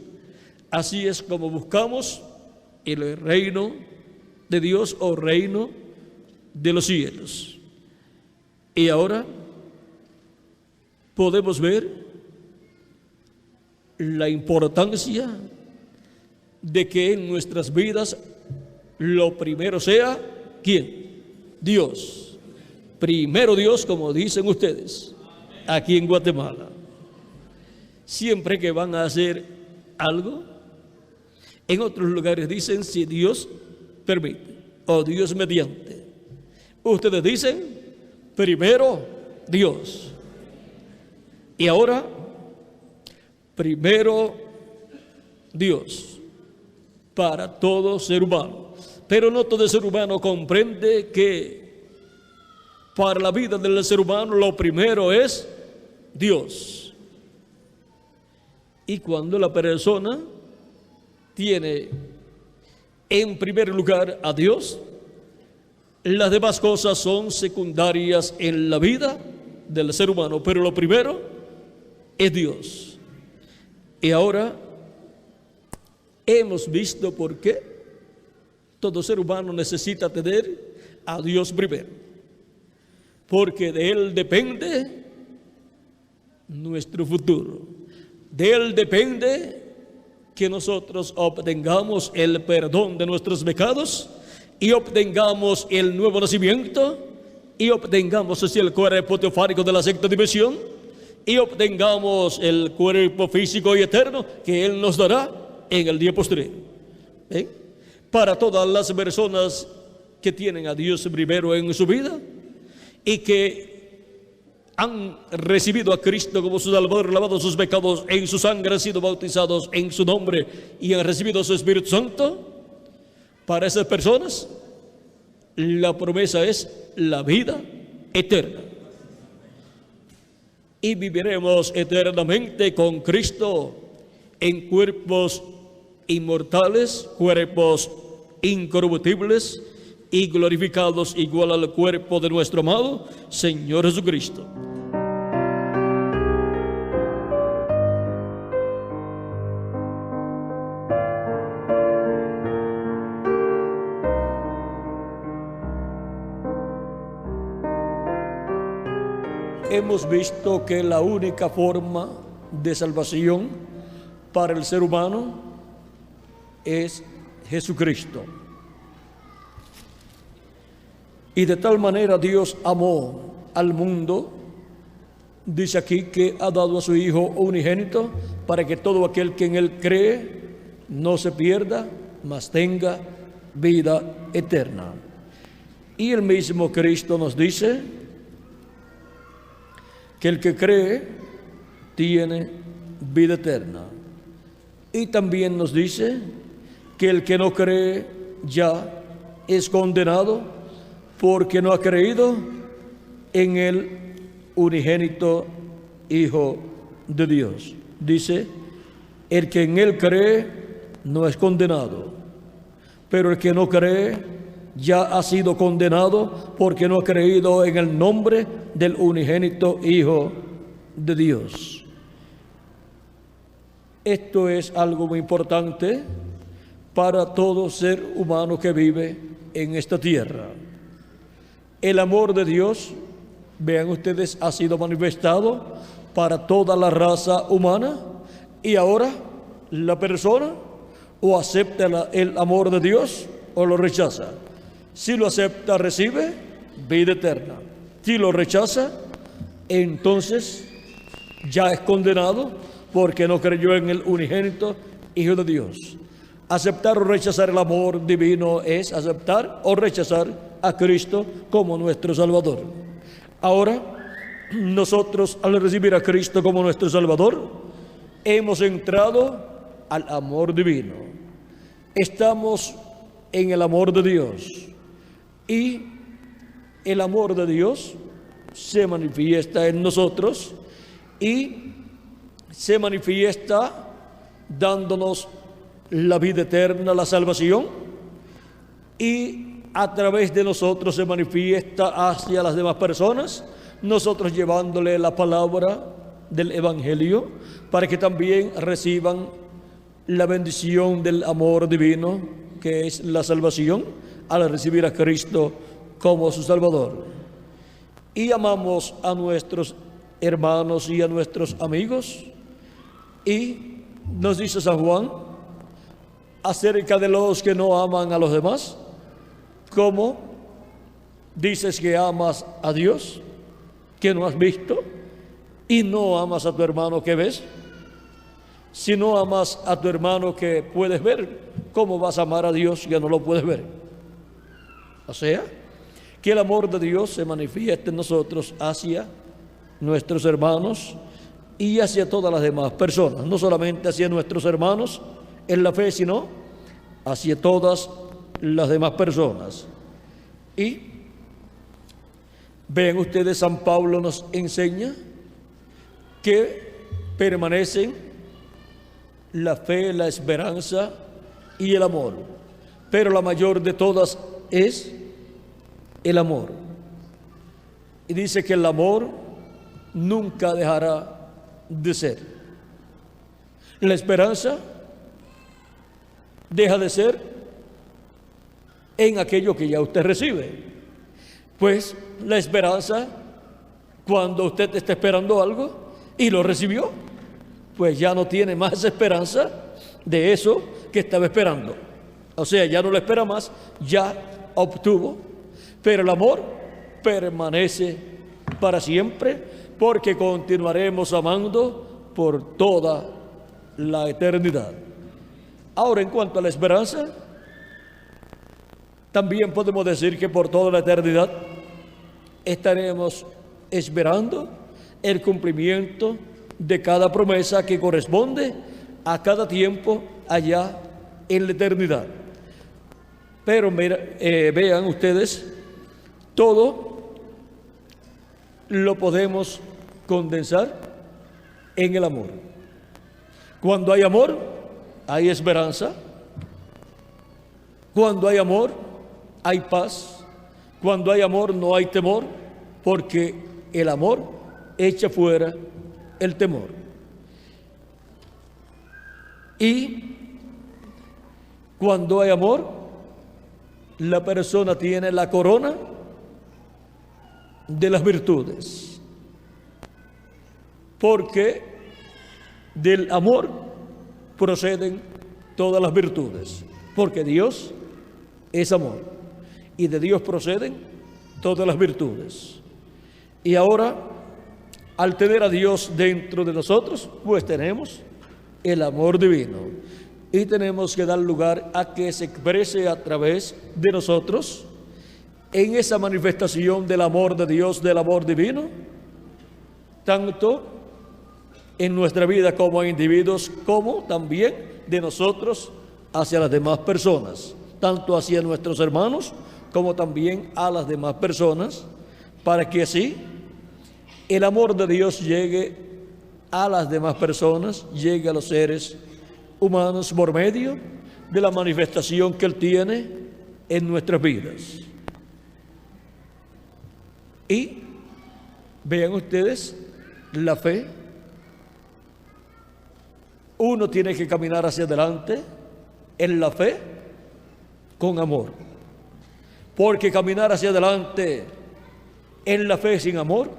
Así es como buscamos el reino de Dios o reino de los cielos. Y ahora podemos ver la importancia de que en nuestras vidas lo primero sea ¿quién? Dios. Primero Dios, como dicen ustedes aquí en Guatemala. Siempre que van a hacer algo, en otros lugares dicen si Dios permite o Dios mediante. Ustedes dicen primero Dios. Y ahora primero Dios para todo ser humano. Pero no todo ser humano comprende que para la vida del ser humano lo primero es Dios. Y cuando la persona tiene en primer lugar a Dios, las demás cosas son secundarias en la vida del ser humano, pero lo primero es Dios. Y ahora hemos visto por qué todo ser humano necesita tener a Dios primero, porque de Él depende nuestro futuro, de Él depende que nosotros obtengamos el perdón de nuestros pecados y obtengamos el nuevo nacimiento y obtengamos así el cuerpo teofánico de la sexta dimensión y obtengamos el cuerpo físico y eterno que Él nos dará en el día posterior. Para todas las personas que tienen a Dios primero en su vida y que han recibido a Cristo como su Salvador, lavado sus pecados en su sangre, han sido bautizados en su nombre y han recibido su Espíritu Santo, para esas personas la promesa es la vida eterna. Y viviremos eternamente con Cristo en cuerpos inmortales, cuerpos incorruptibles y glorificados igual al cuerpo de nuestro amado Señor Jesucristo. Hemos visto que la única forma de salvación para el ser humano es Jesucristo. Y de tal manera Dios amó al mundo, dice aquí, que ha dado a su Hijo unigénito para que todo aquel que en Él cree no se pierda, mas tenga vida eterna. Y el mismo Cristo nos dice que el que cree tiene vida eterna. Y también nos dice que el que no cree ya es condenado porque no ha creído en el unigénito Hijo de Dios. Dice, el que en él cree no es condenado, pero el que no cree ya ha sido condenado porque no ha creído en el nombre del unigénito Hijo de Dios. Esto es algo muy importante para todo ser humano que vive en esta tierra. El amor de Dios, vean ustedes, ha sido manifestado para toda la raza humana, y ahora la persona o acepta el amor de Dios o lo rechaza. Si lo acepta, recibe vida eterna. Si lo rechaza, entonces ya es condenado porque no creyó en el unigénito Hijo de Dios. Aceptar o rechazar el amor divino es aceptar o rechazar a Cristo como nuestro Salvador. Ahora, nosotros al recibir a Cristo como nuestro Salvador, hemos entrado al amor divino. Estamos en el amor de Dios. Y el amor de Dios se manifiesta en nosotros y se manifiesta dándonos la vida eterna, la salvación, y a través de nosotros se manifiesta hacia las demás personas, nosotros llevándole la palabra del Evangelio para que también reciban la bendición del amor divino, que es la salvación, al recibir a Cristo como su Salvador. Y amamos a nuestros hermanos y a nuestros amigos, y nos dice San Juan acerca de los que no aman a los demás: ¿cómo dices que amas a Dios que no has visto y no amas a tu hermano que ves? Si no amas a tu hermano que puedes ver, ¿cómo vas a amar a Dios que no lo puedes ver? O sea, que el amor de Dios se manifieste en nosotros hacia nuestros hermanos y hacia todas las demás personas, no solamente hacia nuestros hermanos en la fe, sino hacia todas las demás personas. Y vean ustedes, San Pablo nos enseña que permanecen la fe, la esperanza y el amor, pero la mayor de todas es el amor. Y dice que el amor nunca dejará de ser. La esperanza deja de ser en aquello que ya usted recibe. Pues la esperanza, cuando usted está esperando algo y lo recibió, pues ya no tiene más esperanza de eso que estaba esperando. O sea, ya no lo espera más, ya obtuvo. Pero el amor permanece para siempre, porque continuaremos amando por toda la eternidad. Ahora, en cuanto a la esperanza, también podemos decir que por toda la eternidad estaremos esperando el cumplimiento de cada promesa que corresponde a cada tiempo allá en la eternidad. Pero vean ustedes, todo lo podemos condensar en el amor. Cuando hay amor, hay esperanza. Cuando hay amor, hay paz. Cuando hay amor, no hay temor, porque el amor echa fuera el temor. Y cuando hay amor, la persona tiene la corona de las virtudes, porque del amor proceden todas las virtudes, porque Dios es amor y de Dios proceden todas las virtudes. Y ahora, al tener a Dios dentro de nosotros, pues tenemos el amor divino. y tenemos que dar lugar a que se exprese a través de nosotros en esa manifestación del amor de Dios, del amor divino, tanto en nuestra vida como individuos, como también de nosotros hacia las demás personas, tanto hacia nuestros hermanos como también a las demás personas, para que así el amor de Dios llegue a las demás personas, llegue a los seres humanos por medio de la manifestación que Él tiene en nuestras vidas. Y vean ustedes la fe. Uno tiene que caminar hacia adelante en la fe con amor, porque caminar hacia adelante en la fe sin amor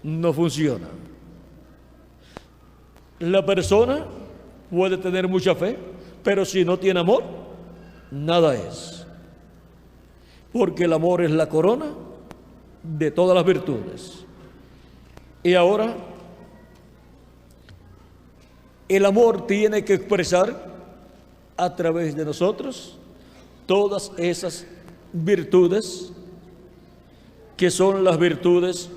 no funciona. La persona puede tener mucha fe, pero si no tiene amor, nada es, porque el amor es la corona de todas las virtudes. Y ahora el amor tiene que expresar a través de nosotros todas esas virtudes que son las virtudes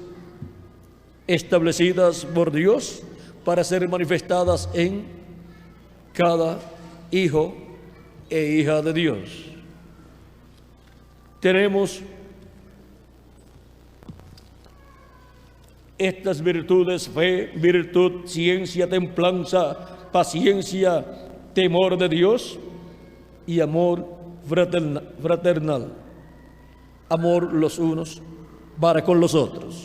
establecidas por Dios para ser manifestadas en cada hijo e hija de Dios. Tenemos estas virtudes: fe, virtud, ciencia, templanza, paciencia, temor de Dios y amor fraternal. Amor los unos para con los otros.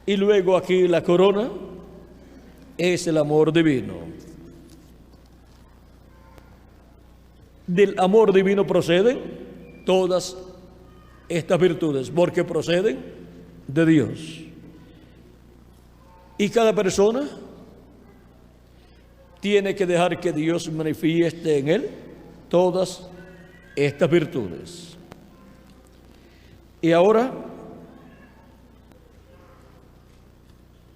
Y luego aquí la corona es el amor divino. Del amor divino proceden todas estas virtudes, porque proceden de Dios. Y cada persona tiene que dejar que Dios manifieste en él todas estas virtudes. Y ahora,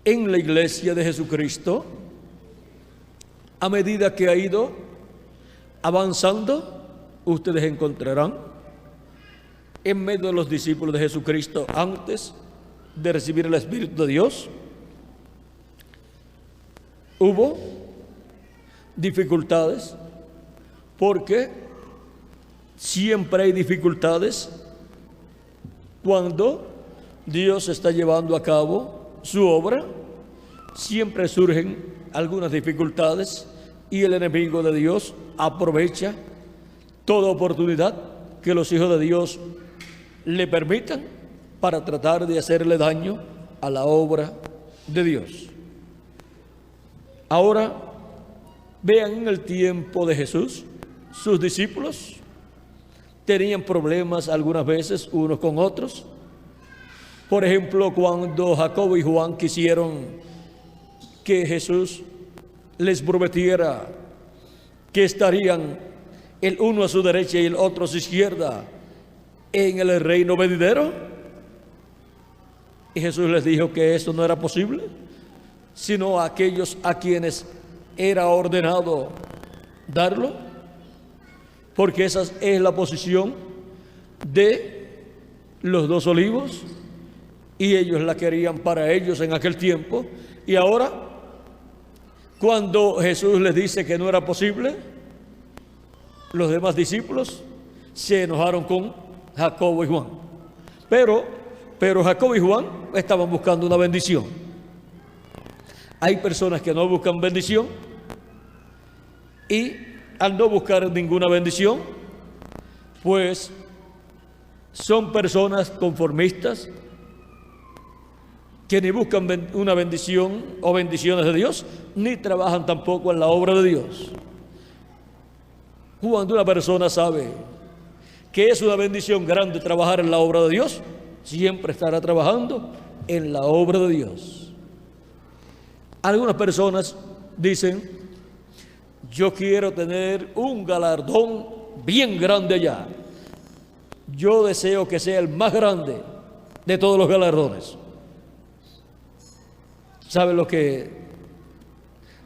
en la iglesia de Jesucristo, a medida que ha ido avanzando, ustedes encontrarán en medio de los discípulos de Jesucristo, antes de recibir el Espíritu de Dios, hubo dificultades, porque siempre hay dificultades cuando Dios está llevando a cabo su obra. Siempre surgen algunas dificultades y el enemigo de Dios aprovecha toda oportunidad que los hijos de Dios le permitan para tratar de hacerle daño a la obra de Dios. Ahora, vean, en el tiempo de Jesús, sus discípulos tenían problemas algunas veces unos con otros. Por ejemplo, cuando Jacobo y Juan quisieron que Jesús les prometiera que estarían el uno a su derecha y el otro a su izquierda en el reino venidero, y Jesús les dijo que eso no era posible, sino a aquellos a quienes era ordenado darlo, porque esa es la posición de los dos olivos, y ellos la querían para ellos en aquel tiempo. Y ahora, cuando Jesús les dice que no era posible, los demás discípulos se enojaron con Jacobo y Juan. Pero Jacobo y Juan estaban buscando una bendición. Hay personas que no buscan bendición, y al no buscar ninguna bendición, pues son personas conformistas que ni buscan una bendición o bendiciones de Dios, ni trabajan tampoco en la obra de Dios. Cuando una persona sabe que es una bendición grande trabajar en la obra de Dios, siempre estará trabajando en la obra de Dios. Algunas personas dicen: yo quiero tener un galardón bien grande allá. Yo deseo que sea el más grande de todos los galardones. ¿Saben lo que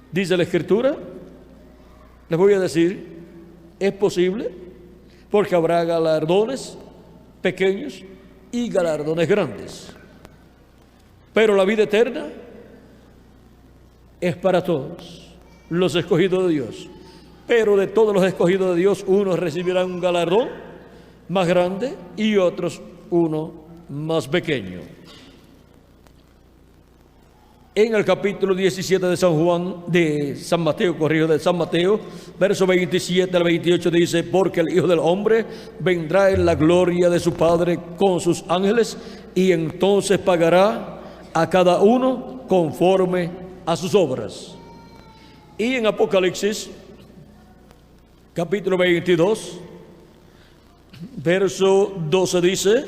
dice la Escritura? les voy a decir, es posible, porque habrá galardones pequeños y galardones grandes. Pero la vida eterna es para todos los escogidos de Dios. Pero de todos los escogidos de Dios, unos recibirán un galardón más grande y otros uno más pequeño. En el capítulo 17 de San Mateo, verso 27 al 28 dice: porque el Hijo del Hombre vendrá en la gloria de su Padre con sus ángeles, y entonces pagará a cada uno conforme a sus obras. Y en Apocalipsis, capítulo 22, verso 12 dice: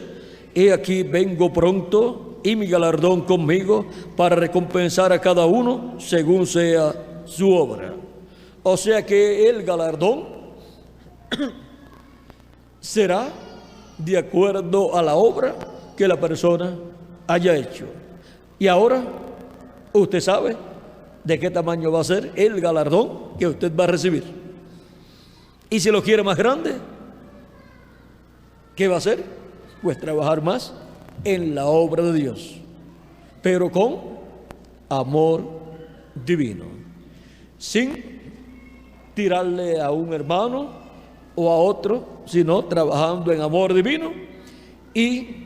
he aquí vengo pronto, y mi galardón conmigo, para recompensar a cada uno según sea su obra. O sea que el galardón será de acuerdo a la obra que la persona haya hecho. Y ahora usted sabe de qué tamaño va a ser el galardón que usted va a recibir. Y si lo quiere más grande, ¿qué va a hacer? Pues trabajar más en la obra de Dios, pero con amor divino, sin tirarle a un hermano o a otro, sino trabajando en amor divino. Y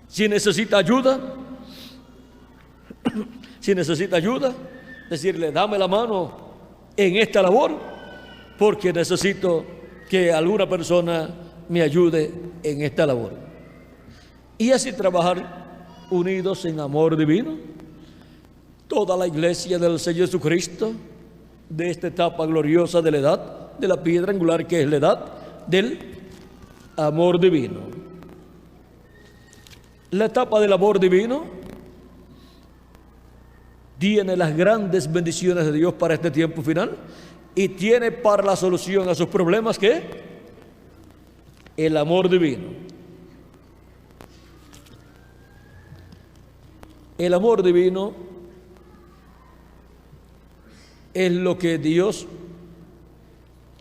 si necesita ayuda, decirle: dame la mano en esta labor, porque necesito que alguna persona me ayude en esta labor. Y así trabajar unidos en amor divino. Toda la iglesia del Señor Jesucristo, de esta etapa gloriosa de la edad de la piedra angular, que es la edad del amor divino. La etapa del amor divino tiene las grandes bendiciones de Dios para este tiempo final, y tiene para la solución a sus problemas, ¿qué? El amor divino. El amor divino es lo que Dios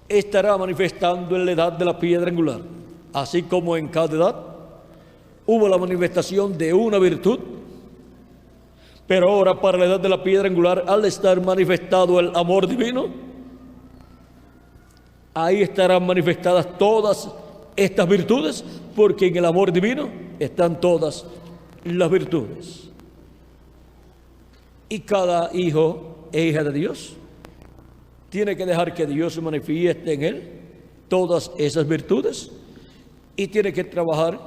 estará manifestando en la edad de la piedra angular. Así como en cada edad hubo la manifestación de una virtud, pero ahora para la edad de la piedra angular, al estar manifestado el amor divino, ahí estarán manifestadas todas estas virtudes, porque en el amor divino están todas las virtudes. Y cada hijo e hija de Dios tiene que dejar que Dios se manifieste en él todas esas virtudes, y tiene que trabajar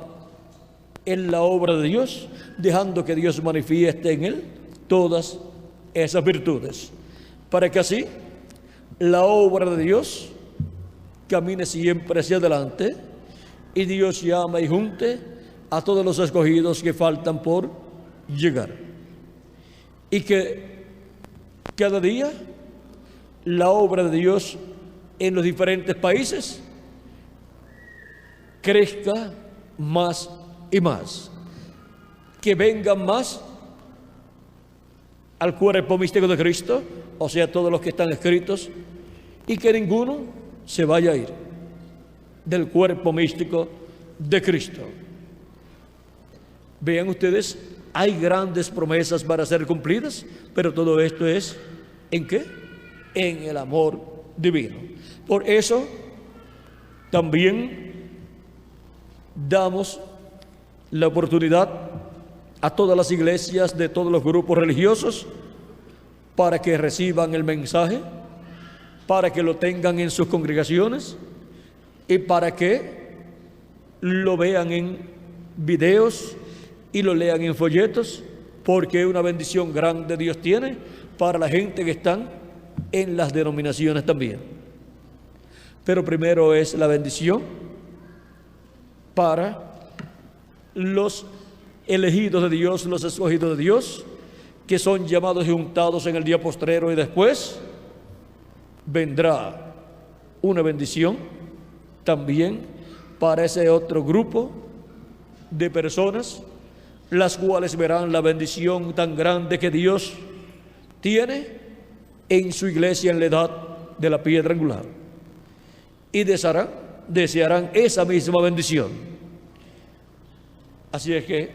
en la obra de Dios, dejando que Dios manifieste en él todas esas virtudes, para que así la obra de Dios camine siempre hacia adelante, y Dios llame y junte a todos los escogidos que faltan por llegar. Y que cada día la obra de Dios en los diferentes países crezca más y más, que vengan más al cuerpo místico de Cristo, o sea, todos los que están escritos, y que ninguno se vaya a ir del cuerpo místico de Cristo. Vean ustedes, hay grandes promesas para ser cumplidas, pero todo esto es ¿en qué? En el amor divino. Por eso también damos la oportunidad a todas las iglesias de todos los grupos religiosos para que reciban el mensaje, para que lo tengan en sus congregaciones y para que lo vean en videos y lo lean en folletos, porque una bendición grande Dios tiene para la gente que están en las denominaciones también. Pero primero es la bendición para los elegidos de Dios, los escogidos de Dios, que son llamados y juntados en el día postrero, y después vendrá una bendición también para ese otro grupo de personas, las cuales verán la bendición tan grande que Dios tiene en su iglesia en la edad de la piedra angular y desearán esa misma bendición. Así es que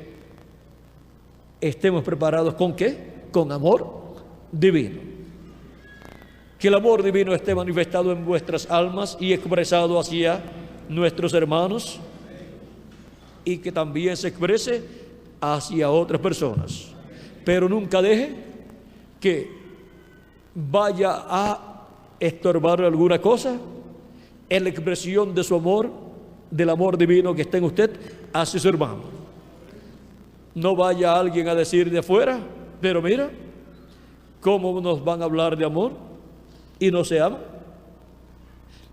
estemos preparados ¿con qué? Con amor divino. Que el amor divino esté manifestado en vuestras almas y expresado hacia nuestros hermanos, y que también se exprese hacia otras personas. Pero nunca deje que vaya a estorbar alguna cosa en la expresión de su amor, del amor divino que está en usted hacia su hermano. No vaya alguien a decir de afuera, pero mira, ¿cómo nos van a hablar de amor y no se aman?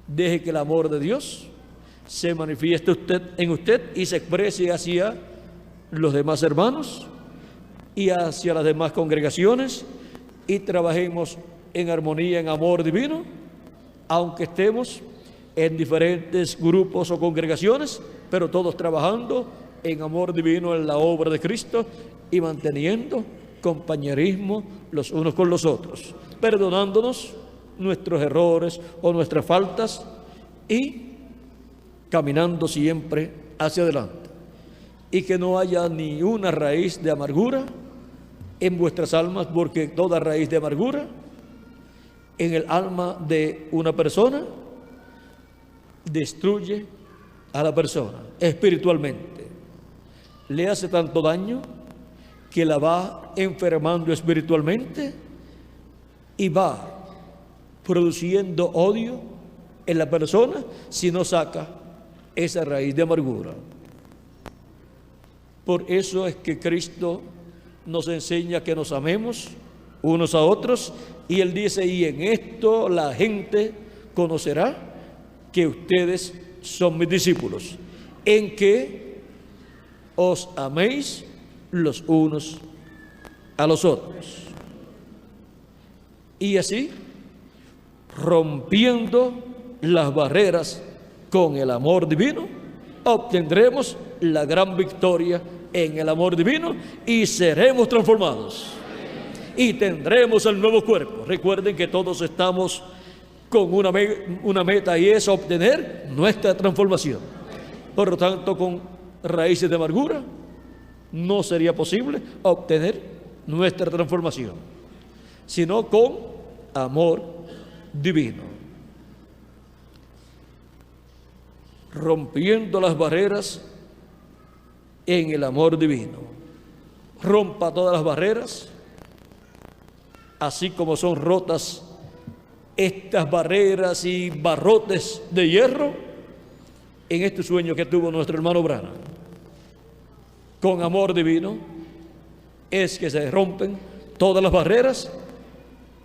Deje que el amor de Dios se manifieste en usted y se exprese hacia los demás hermanos y hacia las demás congregaciones, y trabajemos en armonía, en amor divino, aunque estemos en diferentes grupos o congregaciones, pero todos trabajando en amor divino en la obra de Cristo y manteniendo compañerismo los unos con los otros, perdonándonos nuestros errores o nuestras faltas y caminando siempre hacia adelante. Y que no haya ni una raíz de amargura en vuestras almas, porque toda raíz de amargura en el alma de una persona destruye a la persona espiritualmente. Le hace tanto daño que la va enfermando espiritualmente y va produciendo odio en la persona si no saca esa raíz de amargura. Por eso es que Cristo nos enseña que nos amemos unos a otros, y Él dice: y en esto la gente conocerá que ustedes son mis discípulos, en que os améis los unos a los otros. Y así, rompiendo las barreras con el amor divino, obtendremos la gran victoria en el amor divino y seremos transformados y tendremos el nuevo cuerpo. Recuerden que todos estamos con una meta, y es obtener nuestra transformación. Por lo tanto, con raíces de amargura no sería posible obtener nuestra transformación, sino con amor divino. Rompiendo las barreras en el amor divino. Rompa todas las barreras, así como son rotas estas barreras y barrotes de hierro en este sueño que tuvo nuestro hermano Branham. Con amor divino es que se rompen todas las barreras,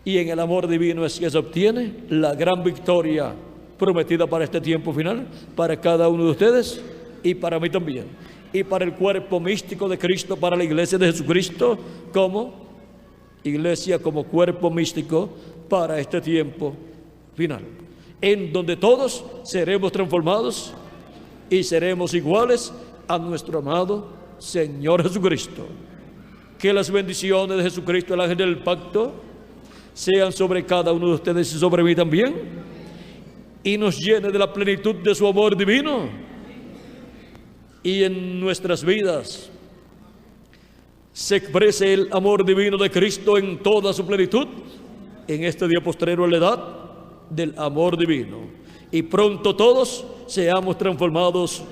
y en el amor divino es que se obtiene la gran victoria prometida para este tiempo final, para cada uno de ustedes y para mí también, y para el cuerpo místico de Cristo, para la iglesia de Jesucristo como iglesia, como cuerpo místico para este tiempo final, en donde todos seremos transformados y seremos iguales a nuestro amado Señor Jesucristo. Que las bendiciones de Jesucristo, el ángel del pacto, sean sobre cada uno de ustedes y sobre mí también, y nos llene de la plenitud de su amor divino, y en nuestras vidas se exprese el amor divino de Cristo en toda su plenitud en este día postrero a la edad del amor divino, y pronto todos seamos transformados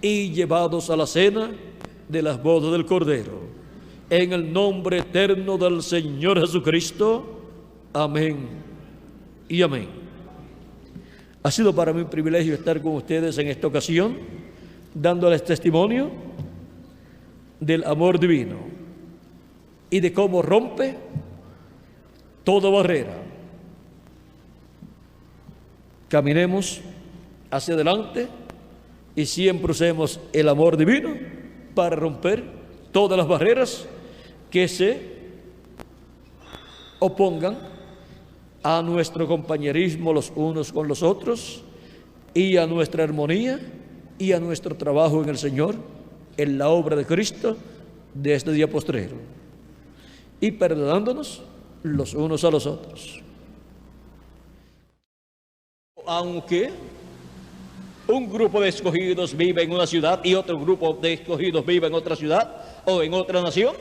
y llevados a la cena de las bodas del Cordero. En el nombre eterno del Señor Jesucristo. Amén y amén. Ha sido para mí un privilegio estar con ustedes en esta ocasión, dándoles testimonio del amor divino y de cómo rompe toda barrera. Caminemos hacia adelante y siempre usemos el amor divino para romper todas las barreras que se opongan a nuestro compañerismo los unos con los otros, y a nuestra armonía y a nuestro trabajo en el Señor, en la obra de Cristo de este día postrero, y perdonándonos los unos a los otros. aunque un grupo de escogidos vive en una ciudad y otro grupo de escogidos vive en otra ciudad o en otra nación,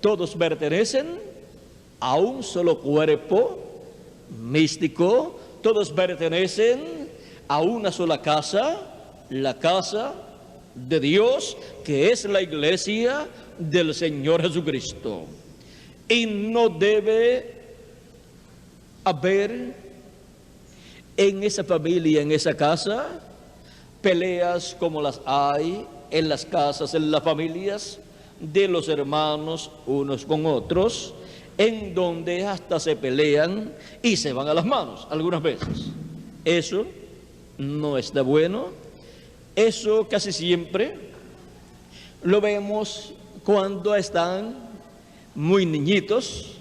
todos pertenecen a un solo cuerpo místico, todos pertenecen a una sola casa, la casa de Dios, que es la iglesia del Señor Jesucristo. Y no debe haber en esa familia, en esa casa, peleas como las hay en las casas, en las familias de los hermanos unos con otros, en donde hasta se pelean y se van a las manos algunas veces. Eso no está bueno. Eso casi siempre lo vemos cuando están muy niñitos,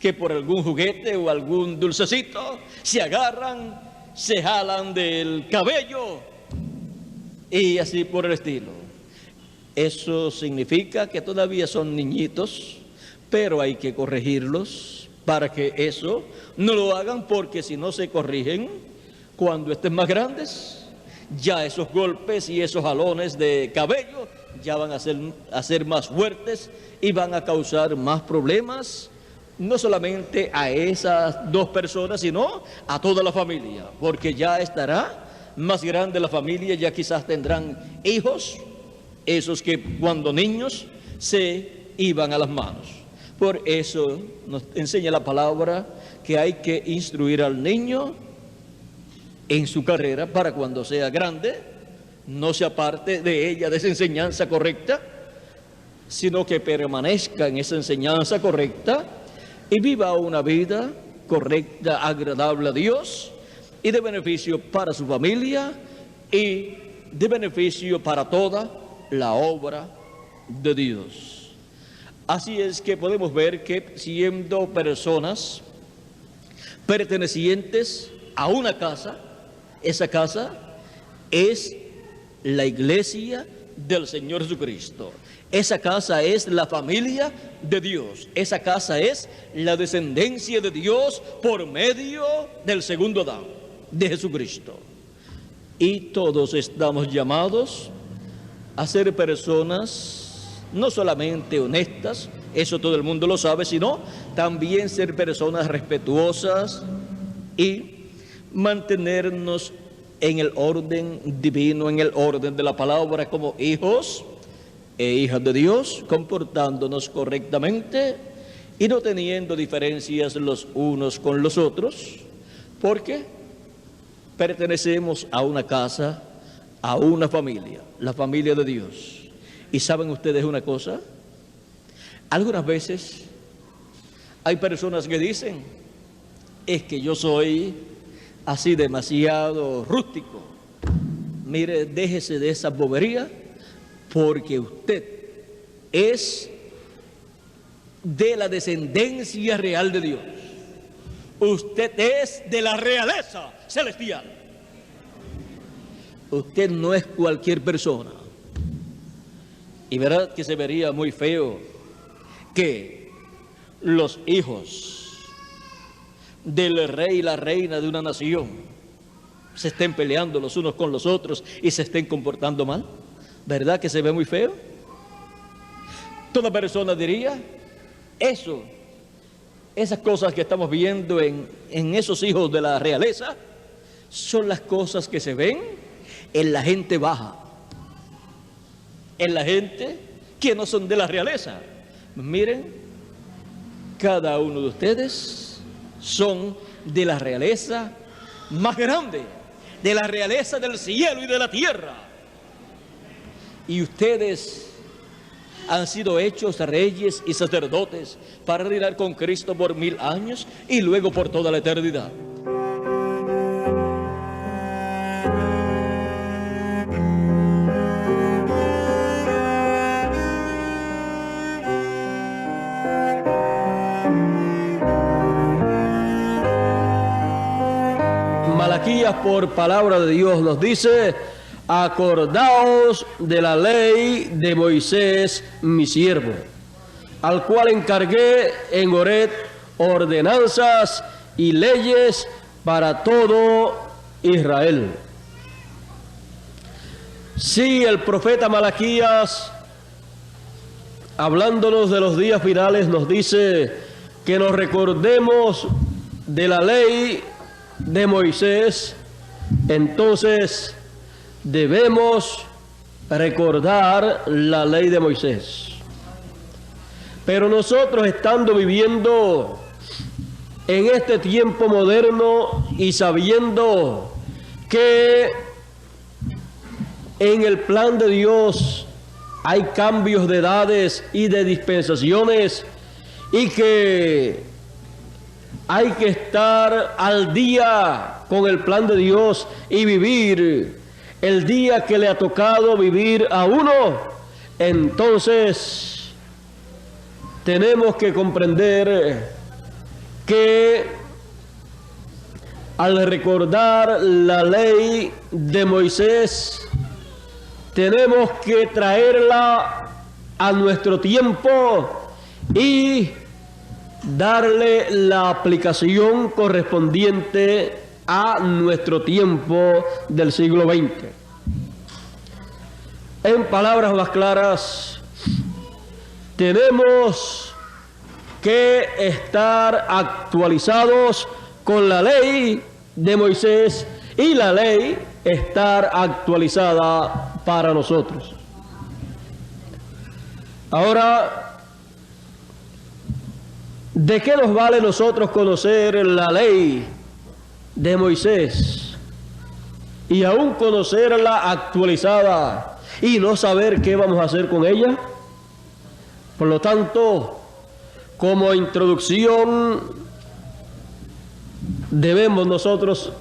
que por algún juguete o algún dulcecito se agarran, se jalan del cabello y así por el estilo. Eso significa que todavía son niñitos, pero hay que corregirlos para que eso no lo hagan, porque si no se corrigen, cuando estén más grandes, ya esos golpes y esos jalones de cabello ya van a ser más fuertes y van a causar más problemas, no solamente a esas dos personas, sino a toda la familia, porque ya estará más grande la familia, ya quizás tendrán hijos, esos que cuando niños se iban a las manos. Por eso nos enseña la palabra que hay que instruir al niño en su carrera para cuando sea grande no se aparte de ella, de esa enseñanza correcta, sino que permanezca en esa enseñanza correcta y viva una vida correcta, agradable a Dios y de beneficio para su familia y de beneficio para toda la obra de Dios. Así es que podemos ver que siendo personas pertenecientes a una casa, esa casa es la iglesia del Señor Jesucristo. Esa casa es la familia de Dios. Esa casa es la descendencia de Dios por medio del segundo Adán, de Jesucristo. Y todos estamos llamados a ser personas no solamente honestas, eso todo el mundo lo sabe, sino también ser personas respetuosas y mantenernos en el orden divino, en el orden de la palabra, como hijos e hijas de Dios, comportándonos correctamente y no teniendo diferencias los unos con los otros, porque pertenecemos a una casa, a una familia, la familia de Dios. ¿Y saben ustedes una cosa? Algunas veces hay personas que dicen, es que yo soy así demasiado rústico. Mire, déjese de esa bobería, porque usted es de la descendencia real de Dios. Usted es de la realeza celestial. Usted no es cualquier persona. Y verdad que se vería muy feo que los hijos del rey y la reina de una nación se estén peleando los unos con los otros y se estén comportando mal. ¿Verdad que se ve muy feo? Toda persona diría eso. Esas cosas que estamos viendo en esos hijos de la realeza son las cosas que se ven en la gente baja, en la gente que no son de la realeza. Miren, cada uno de ustedes son de la realeza más grande, de la realeza del cielo y de la tierra. Y ustedes han sido hechos reyes y sacerdotes para reinar con Cristo por 1000 años y luego por toda la eternidad. Malaquías, por palabra de Dios, nos dice: acordaos de la ley de Moisés, mi siervo, al cual encargué en Horeb ordenanzas y leyes para todo Israel. Sí, el profeta Malaquías, hablándonos de los días finales, nos dice que nos recordemos de la ley de Moisés. Entonces debemos recordar la ley de Moisés. Pero nosotros, estando viviendo en este tiempo moderno y sabiendo que en el plan de Dios hay cambios de edades y de dispensaciones, y que hay que estar al día con el plan de Dios y vivir el día que le ha tocado vivir a uno, entonces tenemos que comprender que al recordar la ley de Moisés, tenemos que traerla a nuestro tiempo y darle la aplicación correspondiente a nuestro tiempo del siglo XX. En palabras más claras, tenemos que estar actualizados con la ley de Moisés y la ley estar actualizada para nosotros. Ahora, ¿de qué nos vale nosotros conocer la ley de Moisés y aún conocerla actualizada y no saber qué vamos a hacer con ella? Por lo tanto, como introducción, debemos nosotros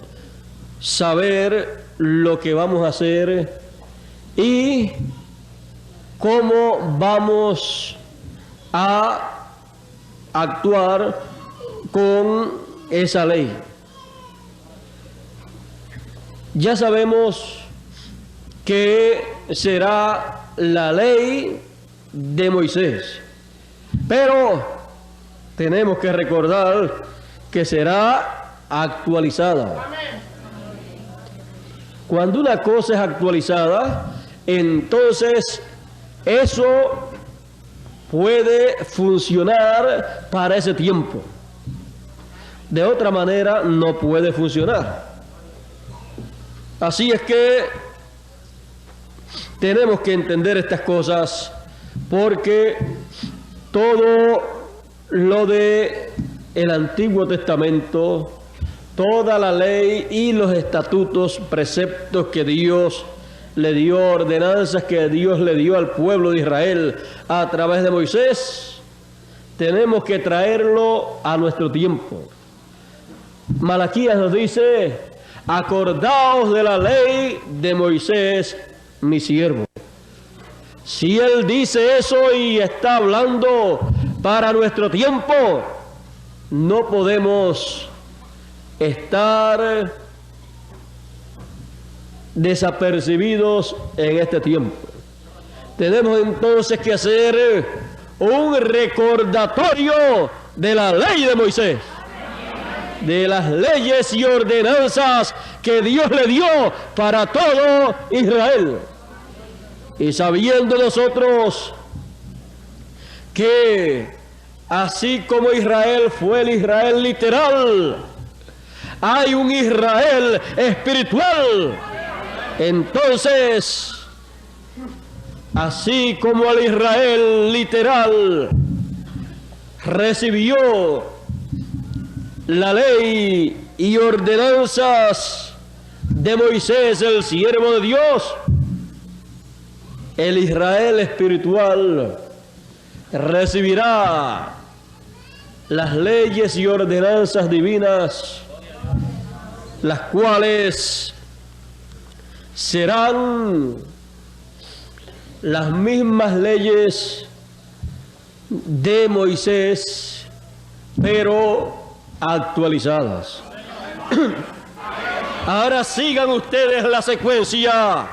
saber lo que vamos a hacer y cómo vamos a actuar con esa ley. Ya sabemos que será la ley de Moisés, pero tenemos que recordar que será actualizada. Cuando una cosa es actualizada, entonces eso puede funcionar para ese tiempo. De otra manera no puede funcionar. Así es que tenemos que entender estas cosas, porque todo lo de el Antiguo Testamento, toda la ley y los estatutos, preceptos que Dios le dio, ordenanzas que Dios le dio al pueblo de Israel a través de Moisés, tenemos que traerlo a nuestro tiempo. Malaquías nos dice: acordaos de la ley de Moisés, mi siervo. Si él dice eso y está hablando para nuestro tiempo, no podemos estar desapercibidos en este tiempo. Tenemos entonces que hacer un recordatorio de la ley de Moisés, de las leyes y ordenanzas que Dios le dio para todo Israel. Y sabiendo nosotros que así como Israel fue el Israel literal, hay un Israel espiritual. Entonces, así como el Israel literal recibió la ley y ordenanzas de Moisés, el siervo de Dios, el Israel espiritual recibirá las leyes y ordenanzas divinas, las cuales serán las mismas leyes de Moisés, pero actualizadas. Ahora sigan ustedes la secuencia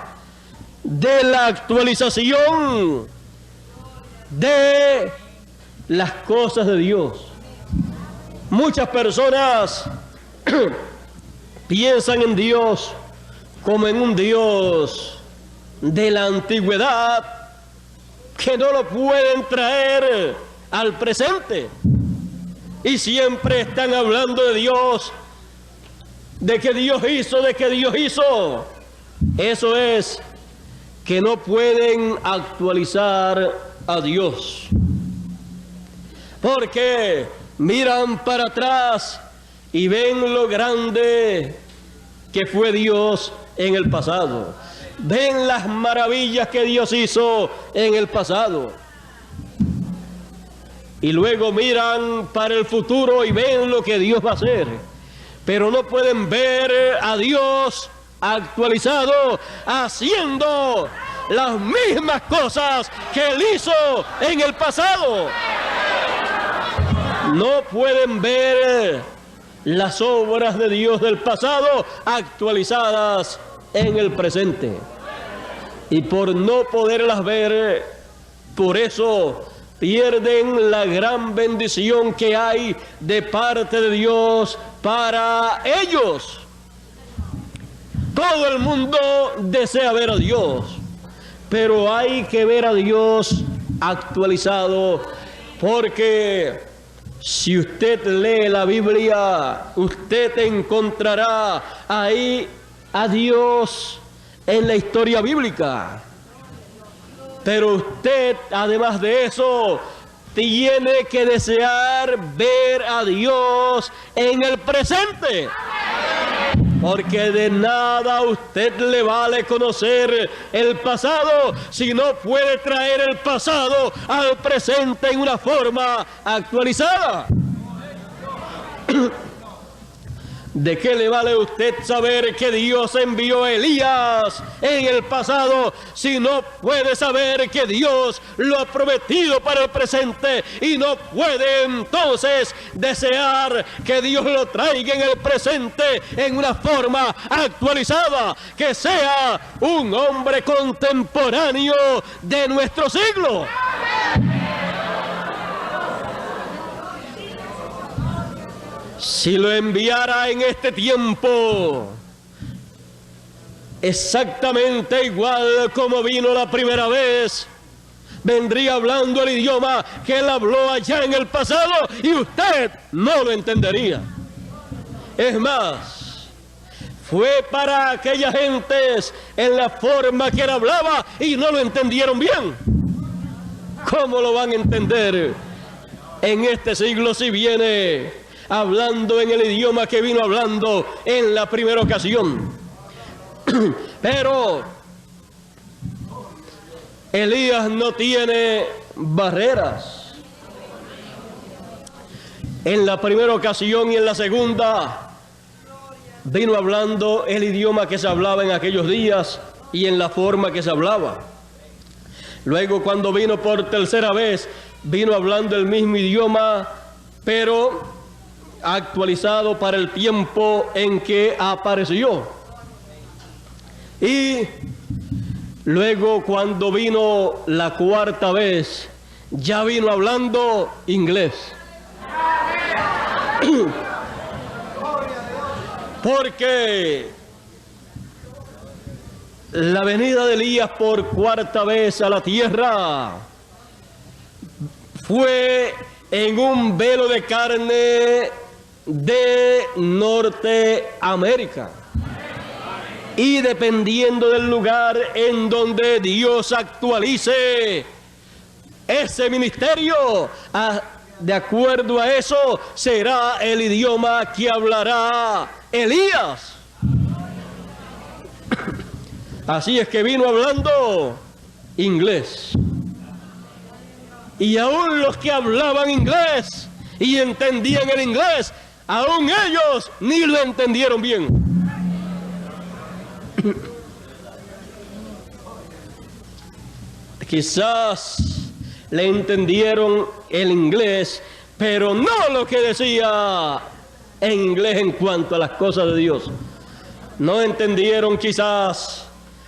de la actualización de las cosas de Dios. Muchas personas piensan en Dios como en un Dios de la antigüedad que no lo pueden traer al presente. Y siempre están hablando de Dios, de que Dios hizo, de que Dios hizo. Eso es que no pueden actualizar a Dios, porque miran para atrás y ven lo grande que fue Dios en el pasado. Ven las maravillas que Dios hizo en el pasado. Y luego miran para el futuro y ven lo que Dios va a hacer. Pero no pueden ver a Dios actualizado haciendo las mismas cosas que Él hizo en el pasado. No pueden ver las obras de Dios del pasado actualizadas en el presente. Y por no poderlas ver, por eso pierden la gran bendición que hay de parte de Dios para ellos. Todo el mundo desea ver a Dios, pero hay que ver a Dios actualizado, porque si usted lee la Biblia, usted encontrará ahí a Dios en la historia bíblica. Pero usted, además de eso, tiene que desear ver a Dios en el presente. Porque de nada a usted le vale conocer el pasado si no puede traer el pasado al presente en una forma actualizada. ¿De qué le vale a usted saber que Dios envió a Elías en el pasado si no puede saber que Dios lo ha prometido para el presente y no puede entonces desear que Dios lo traiga en el presente en una forma actualizada, que sea un hombre contemporáneo de nuestro siglo? Si lo enviara en este tiempo, exactamente igual como vino la primera vez, vendría hablando el idioma que él habló allá en el pasado y usted no lo entendería. Es más, fue para aquellas gentes en la forma que él hablaba y no lo entendieron bien. ¿Cómo lo van a entender en este siglo si viene hablando en el idioma que vino hablando en la primera ocasión? Pero Elías no tiene barreras. En la primera ocasión y en la segunda vino hablando el idioma que se hablaba en aquellos días y en la forma que se hablaba. Luego, cuando vino por tercera vez, vino hablando el mismo idioma, pero actualizado para el tiempo en que apareció. Y luego, cuando vino la cuarta vez, ya vino hablando inglés. Porque la venida de Elías por cuarta vez a la tierra fue en un velo de carne de Norteamérica. Y dependiendo del lugar en donde Dios actualice ese ministerio, de acuerdo a eso será el idioma que hablará Elías. Así es que vino hablando inglés. Y aún los que hablaban inglés y entendían el inglés, aún ellos ni lo entendieron bien. Quizás le entendieron el inglés, pero no lo que decía en inglés en cuanto a las cosas de Dios. No entendieron quizás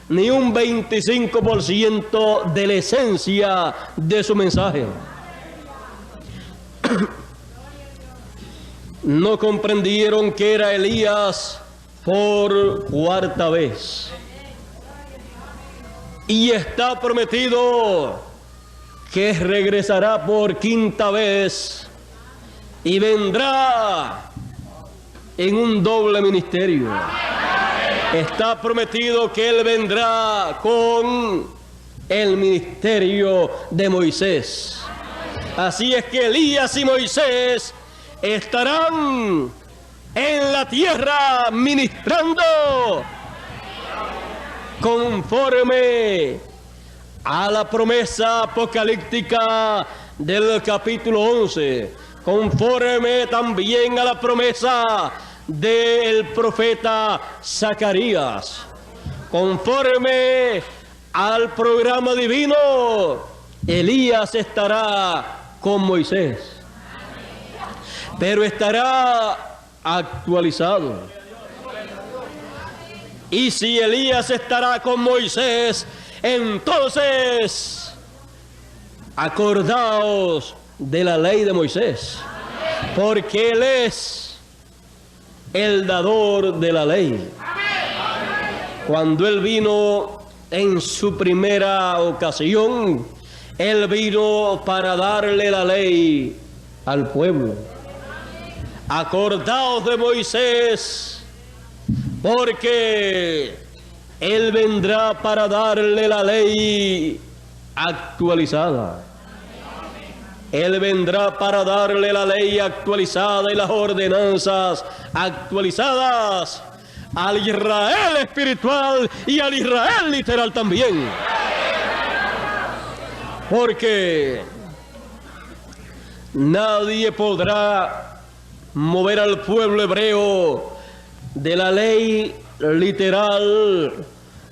ni un 25% de la esencia de su mensaje. No comprendieron que era Elías por cuarta vez. Y está prometido que regresará por quinta vez y vendrá en un doble ministerio. Está prometido que Él vendrá con el ministerio de Moisés. Así es que Elías y Moisés estarán en la tierra ministrando conforme a la promesa apocalíptica del capítulo 11, conforme también a la promesa del profeta Zacarías, conforme al programa divino. Elías estará con Moisés, pero estará actualizado. Y si Elías estará con Moisés, entonces acordaos de la ley de Moisés, porque Él es el dador de la ley. Cuando Él vino en su primera ocasión, Él vino para darle la ley al pueblo. Acordaos de Moisés, porque Él vendrá para darle la ley actualizada. Él vendrá para darle la ley actualizada y las ordenanzas actualizadas al Israel espiritual y al Israel literal también. Porque nadie podrá mover al pueblo hebreo de la ley literal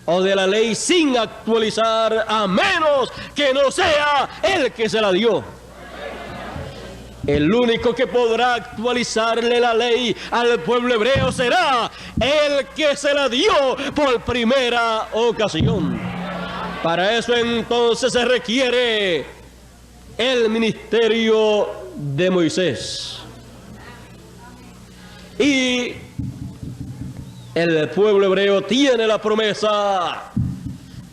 o de la ley sin actualizar, a menos que no sea el que se la dio. El único que podrá actualizarle la ley al pueblo hebreo será el que se la dio por primera ocasión. Para eso entonces se requiere el ministerio de Moisés. Y el pueblo hebreo tiene la promesa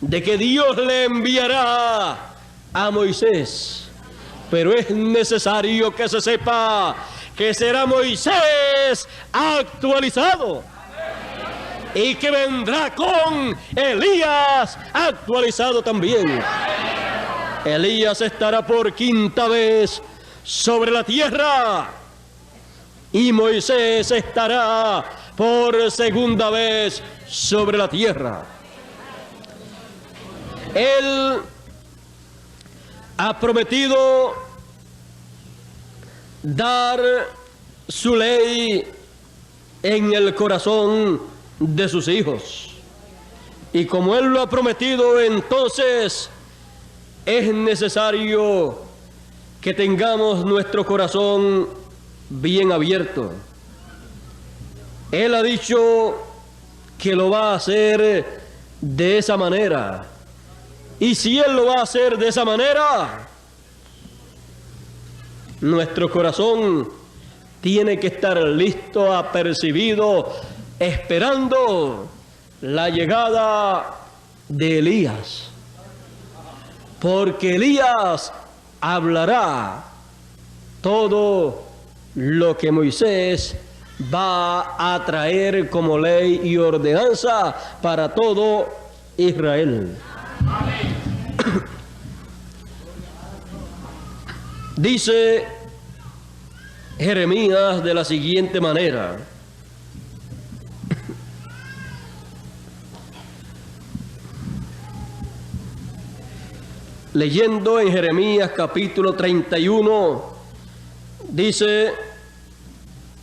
de que Dios le enviará a Moisés. Pero es necesario que se sepa que será Moisés actualizado y que vendrá con Elías actualizado también. Elías estará por quinta vez sobre la tierra y Moisés estará por segunda vez sobre la tierra. Él ha prometido dar su ley en el corazón de sus hijos. Y como Él lo ha prometido, entonces es necesario que tengamos nuestro corazón bien abierto. Él ha dicho que lo va a hacer de esa manera. Y si Él lo va a hacer de esa manera, nuestro corazón tiene que estar listo, apercibido, esperando la llegada de Elías. Porque Elías hablará todo lo que Moisés va a traer como ley y ordenanza para todo Israel. Dice Jeremías de la siguiente manera: leyendo en Jeremías capítulo 31, dice: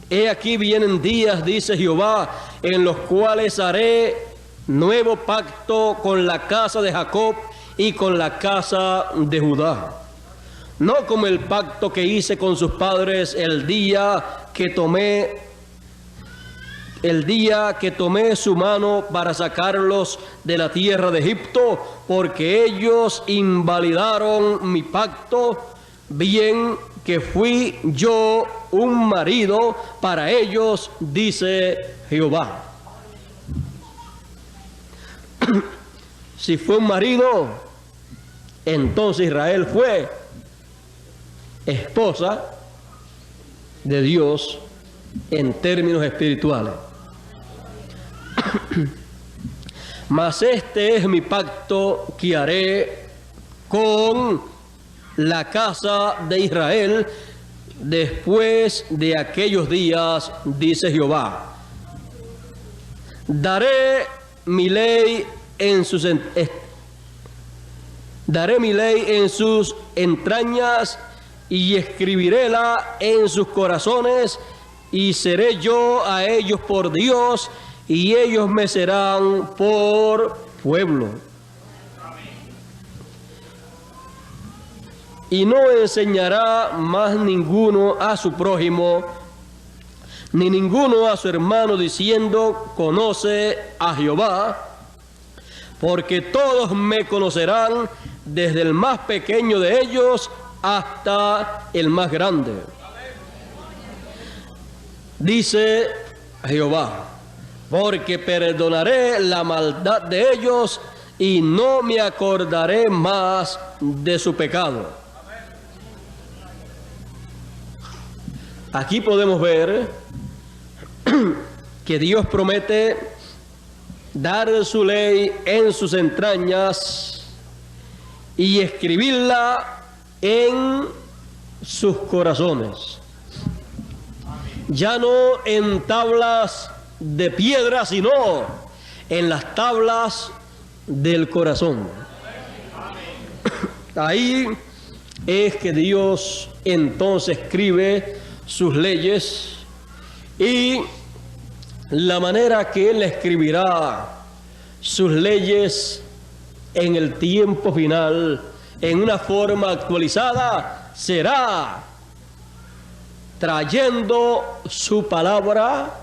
he aquí vienen días, dice Jehová, en los cuales haré nuevo pacto con la casa de Jacob y con la casa de Judá. No como el pacto que hice con sus padres el día que tomé su mano para sacarlos de la tierra de Egipto, porque ellos invalidaron mi pacto, bien que fui yo un marido para ellos, dice Jehová. Si fue un marido, entonces Israel fue esposa de Dios en términos espirituales. Mas este es mi pacto que haré con la casa de Israel después de aquellos días, dice Jehová. Daré mi ley en sus entrañas y escribiréla en sus corazones, y seré yo a ellos por Dios, y ellos me serán por pueblo. Y no enseñará más ninguno a su prójimo, ni ninguno a su hermano, diciendo: conoce a Jehová, porque todos me conocerán, desde el más pequeño de ellos hasta el más grande. Dice Jehová: porque perdonaré la maldad de ellos y no me acordaré más de su pecado. Aquí podemos ver que Dios promete dar su ley en sus entrañas y escribirla en sus corazones. Ya no en tablas de piedra, sino en las tablas del corazón. Ahí es que Dios entonces escribe sus leyes, y la manera que Él escribirá sus leyes en el tiempo final, en una forma actualizada, será trayendo su palabra,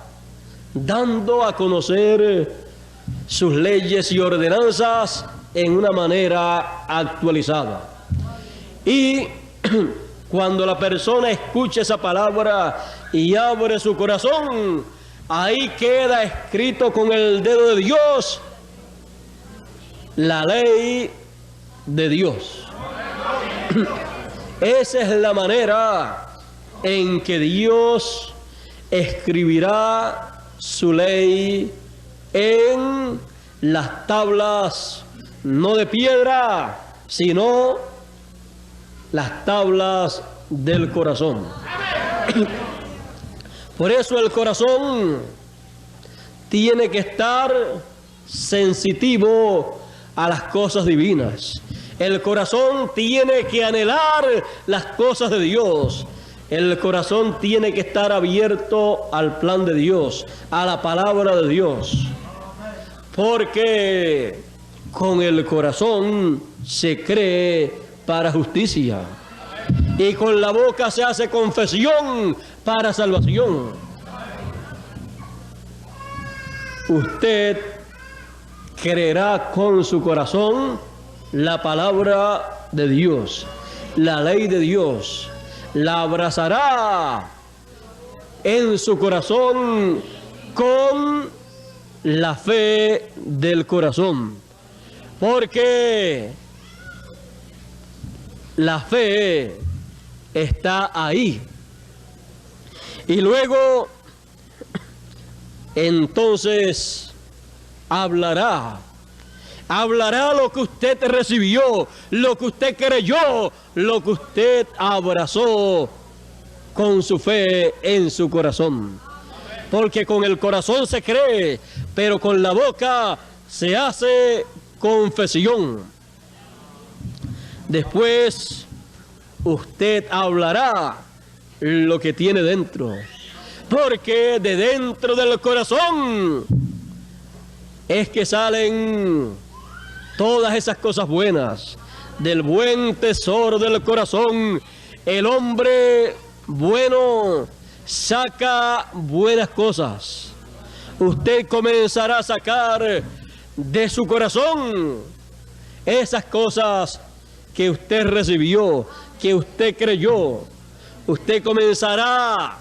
dando a conocer sus leyes y ordenanzas en una manera actualizada. Y cuando la persona escuche esa palabra y abre su corazón, ahí queda escrito con el dedo de Dios la ley de Dios. Esa es la manera en que Dios escribirá su ley en las tablas, no de piedra, sino las tablas del corazón. Por eso el corazón tiene que estar sensitivo a las cosas divinas. El corazón tiene que anhelar las cosas de Dios. El corazón tiene que estar abierto al plan de Dios, a la palabra de Dios. Porque con el corazón se cree para justicia, y con la boca se hace confesión para salvación. Usted creerá con su corazón la palabra de Dios, la ley de Dios, la abrazará en su corazón con la fe del corazón, porque la fe está ahí. Y luego, entonces, hablará lo que usted recibió, lo que usted creyó, lo que usted abrazó con su fe en su corazón. Porque con el corazón se cree, pero con la boca se hace confesión. Después usted hablará lo que tiene dentro, porque de dentro del corazón es que salen todas esas cosas buenas. Del buen tesoro del corazón, el hombre bueno saca buenas cosas. Usted comenzará a sacar de su corazón esas cosas que usted recibió, que usted creyó. Usted comenzará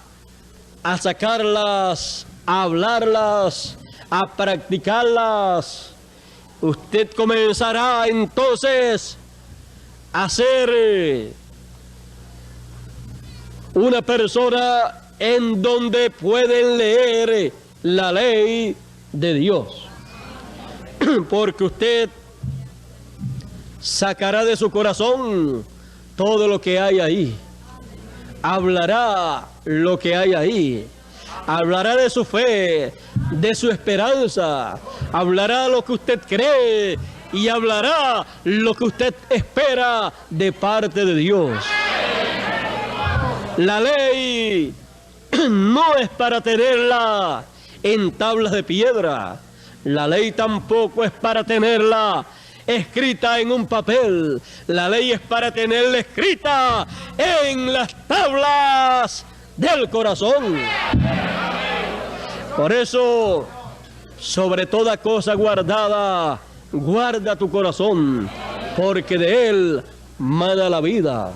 a sacarlas, a hablarlas, a practicarlas, usted comenzará entonces a ser una persona en donde pueden leer la ley de Dios. Porque usted sacará de su corazón todo lo que hay ahí. Hablará lo que hay ahí. Hablará de su fe, de su esperanza. Hablará lo que usted cree y hablará lo que usted espera de parte de Dios. La ley no es para tenerla en tablas de piedra. La ley tampoco es para tenerla escrita en un papel. La ley es para tenerla escrita en las tablas del corazón. Por eso, sobre toda cosa guardada, guarda tu corazón, porque de él mana la vida.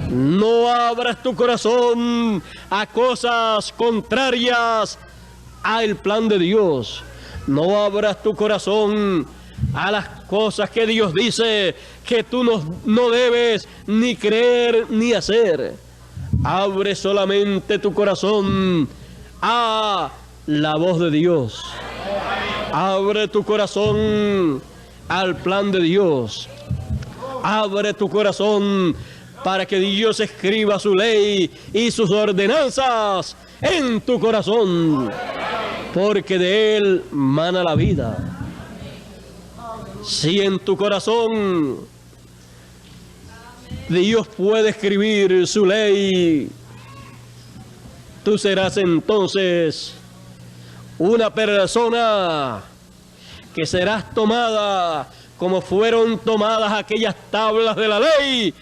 No abras tu corazón a cosas contrarias al plan de Dios. No abras tu corazón a las cosas que Dios dice que tú no debes ni creer ni hacer. Abre solamente tu corazón a la voz de Dios. Abre tu corazón al plan de Dios. Abre tu corazón para que Dios escriba su ley y sus ordenanzas en tu corazón, porque de él mana la vida. Si en tu corazón Dios puede escribir su ley, tú serás entonces una persona que serás tomada como fueron tomadas aquellas tablas de la ley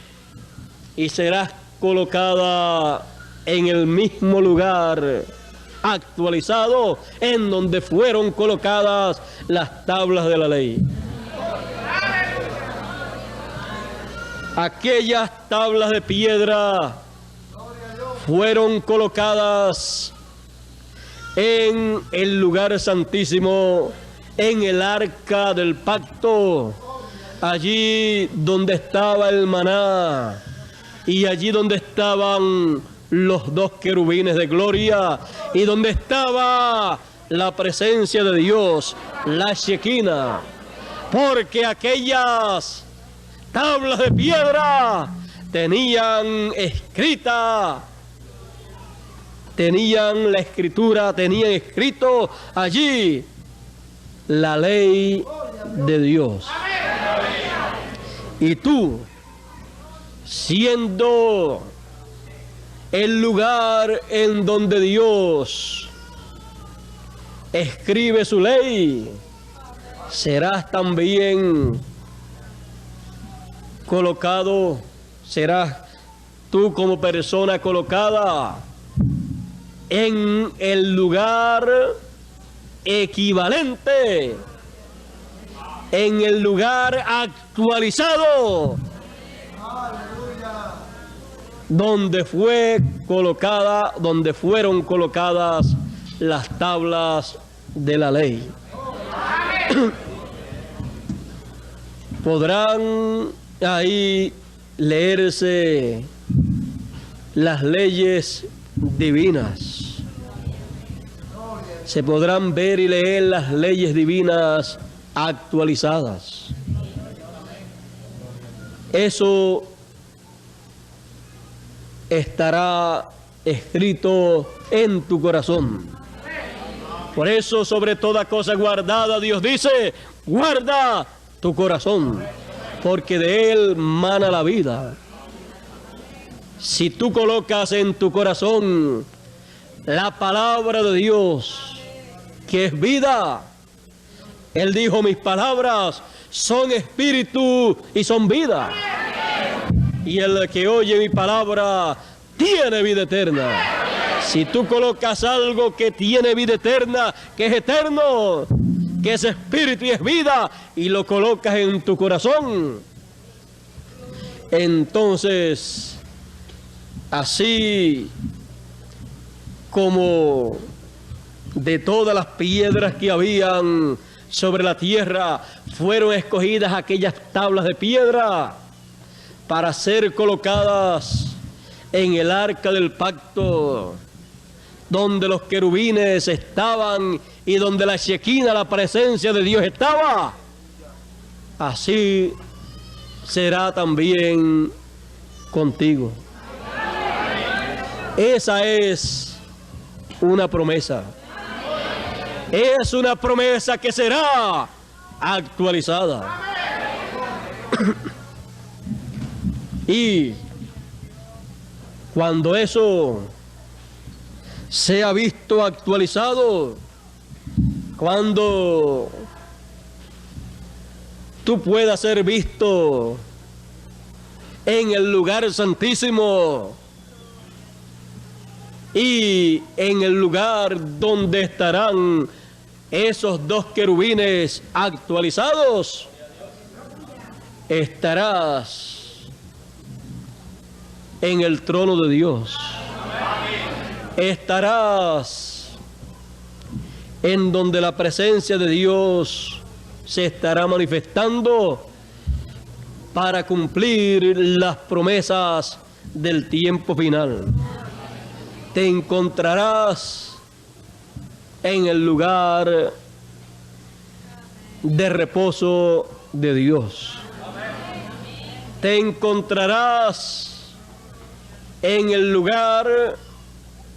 y serás colocada en el mismo lugar actualizado en donde fueron colocadas las tablas de la ley. Aquellas tablas de piedra fueron colocadas en el lugar santísimo, en el arca del pacto, allí donde estaba el maná y allí donde estaban los dos querubines de gloria y donde estaba la presencia de Dios, la Shekinah, porque aquellas tablas de piedra tenían escrita, tenían la escritura, tenían escrito allí la ley de Dios. Y tú, siendo el lugar en donde Dios escribe su ley, serás también colocado, serás tú como persona colocada en el lugar equivalente, en el lugar actualizado, donde fueron colocadas las tablas de la ley. Podrán ahí leerse las leyes divinas. Se podrán ver y leer las leyes divinas actualizadas. Eso estará escrito en tu corazón. Por eso, sobre toda cosa guardada, Dios dice, guarda tu corazón, porque de él mana la vida. Si tú colocas en tu corazón la palabra de Dios, que es vida, él dijo, mis palabras son espíritu y son vida. Y el que oye mi palabra tiene vida eterna. Si tú colocas algo que tiene vida eterna, que es eterno, que es espíritu y es vida, y lo colocas en tu corazón, entonces, así como de todas las piedras que habían sobre la tierra fueron escogidas aquellas tablas de piedra para ser colocadas en el arca del pacto, donde los querubines estaban y donde la Shequina, la presencia de Dios, estaba. Así será también contigo. Esa es una promesa. Es una promesa que será actualizada. Y cuando eso sea visto actualizado, cuando tú puedas ser visto en el lugar santísimo y en el lugar donde estarán esos dos querubines actualizados, estarás en el trono de Dios. Estarás en donde la presencia de Dios se estará manifestando para cumplir las promesas del tiempo final. Te encontrarás en el lugar de reposo de Dios. Te encontrarás en el lugar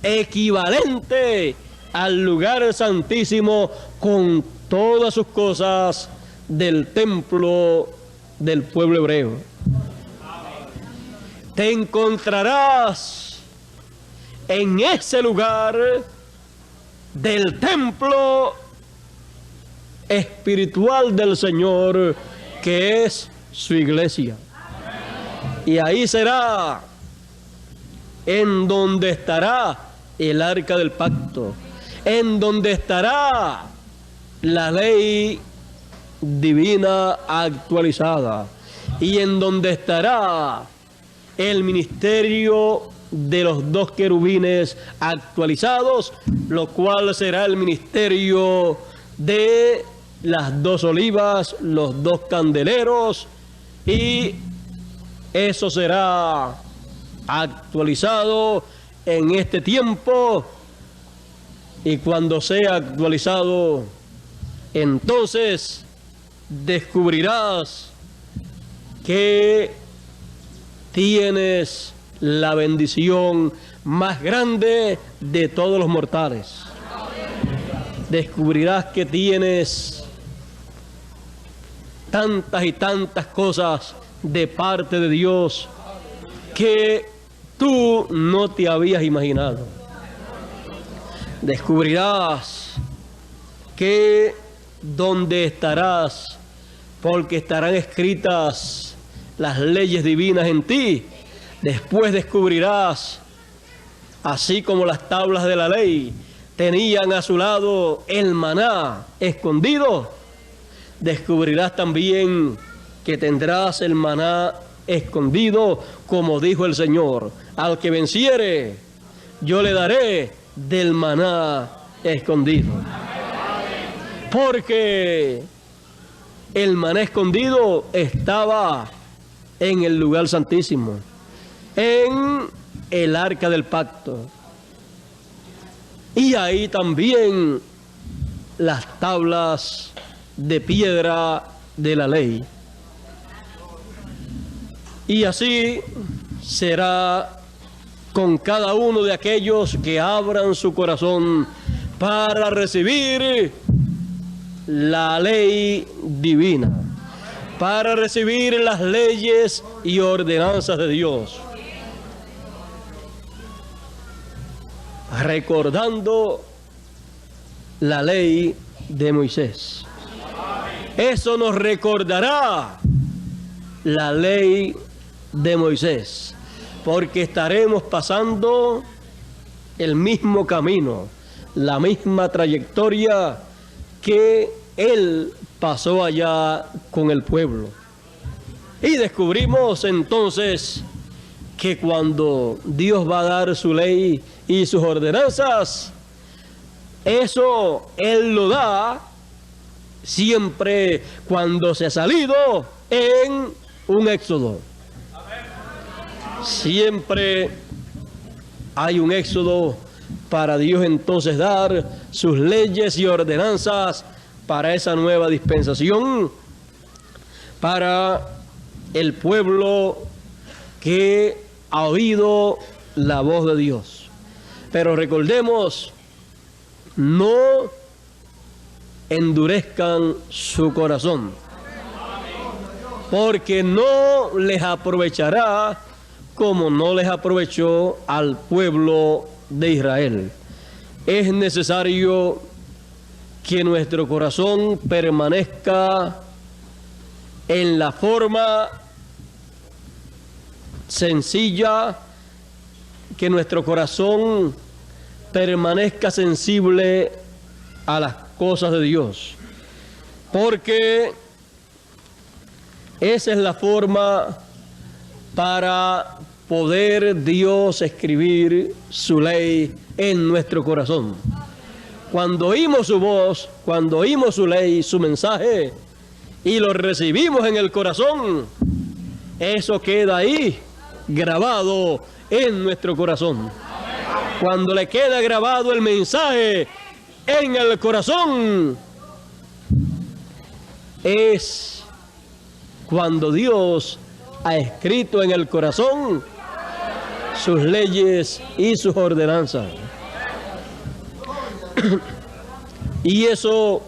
equivalente al lugar santísimo con todas sus cosas del templo del pueblo hebreo. Te encontrarás en ese lugar del templo espiritual del Señor, que es su iglesia. Y ahí será en donde estará el arca del pacto, en donde estará la ley divina actualizada, y en donde estará el ministerio de los dos querubines actualizados, lo cual será el ministerio de las dos olivas, los dos candeleros, y eso será actualizado en este tiempo. Y cuando sea actualizado, entonces descubrirás que tienes la bendición más grande de todos los mortales. Descubrirás que tienes tantas y tantas cosas de parte de Dios que tú no te habías imaginado. Descubrirás que donde estarás, porque estarán escritas las leyes divinas en ti. Después descubrirás, así como las tablas de la ley tenían a su lado el maná escondido, descubrirás también que tendrás el maná escondido, como dijo el Señor: al que venciere, yo le daré del maná escondido. Porque el maná escondido estaba en el lugar santísimo, en el arca del pacto. Y ahí también las tablas de piedra de la ley. Y así será con cada uno de aquellos que abran su corazón para recibir la ley divina, para recibir las leyes y ordenanzas de Dios, recordando la ley de Moisés. Eso nos recordará la ley de Moisés, porque estaremos pasando el mismo camino, la misma trayectoria que él pasó allá con el pueblo. Y descubrimos entonces que cuando Dios va a dar su ley y sus ordenanzas, eso Él lo da siempre cuando se ha salido en un éxodo. Siempre hay un éxodo para Dios entonces dar sus leyes y ordenanzas para esa nueva dispensación, para el pueblo que ha oído la voz de Dios. Pero recordemos, no endurezcan su corazón, porque no les aprovechará como no les aprovechó al pueblo de Israel. Es necesario que nuestro corazón permanezca en la forma sencilla, que nuestro corazón permanezca sensible a las cosas de Dios, porque esa es la forma para poder Dios escribir su ley en nuestro corazón. Cuando oímos su voz, cuando oímos su ley, su mensaje, y lo recibimos en el corazón, eso queda ahí grabado en nuestro corazón. Cuando le queda grabado el mensaje en el corazón, es cuando Dios ha escrito en el corazón sus leyes y sus ordenanzas. Y eso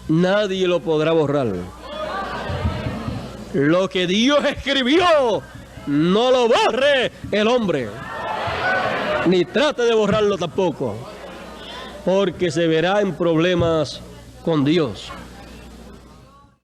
nadie lo podrá borrar. Lo que Dios escribió, no lo borre el hombre, ni trate de borrarlo tampoco, porque se verá en problemas con Dios.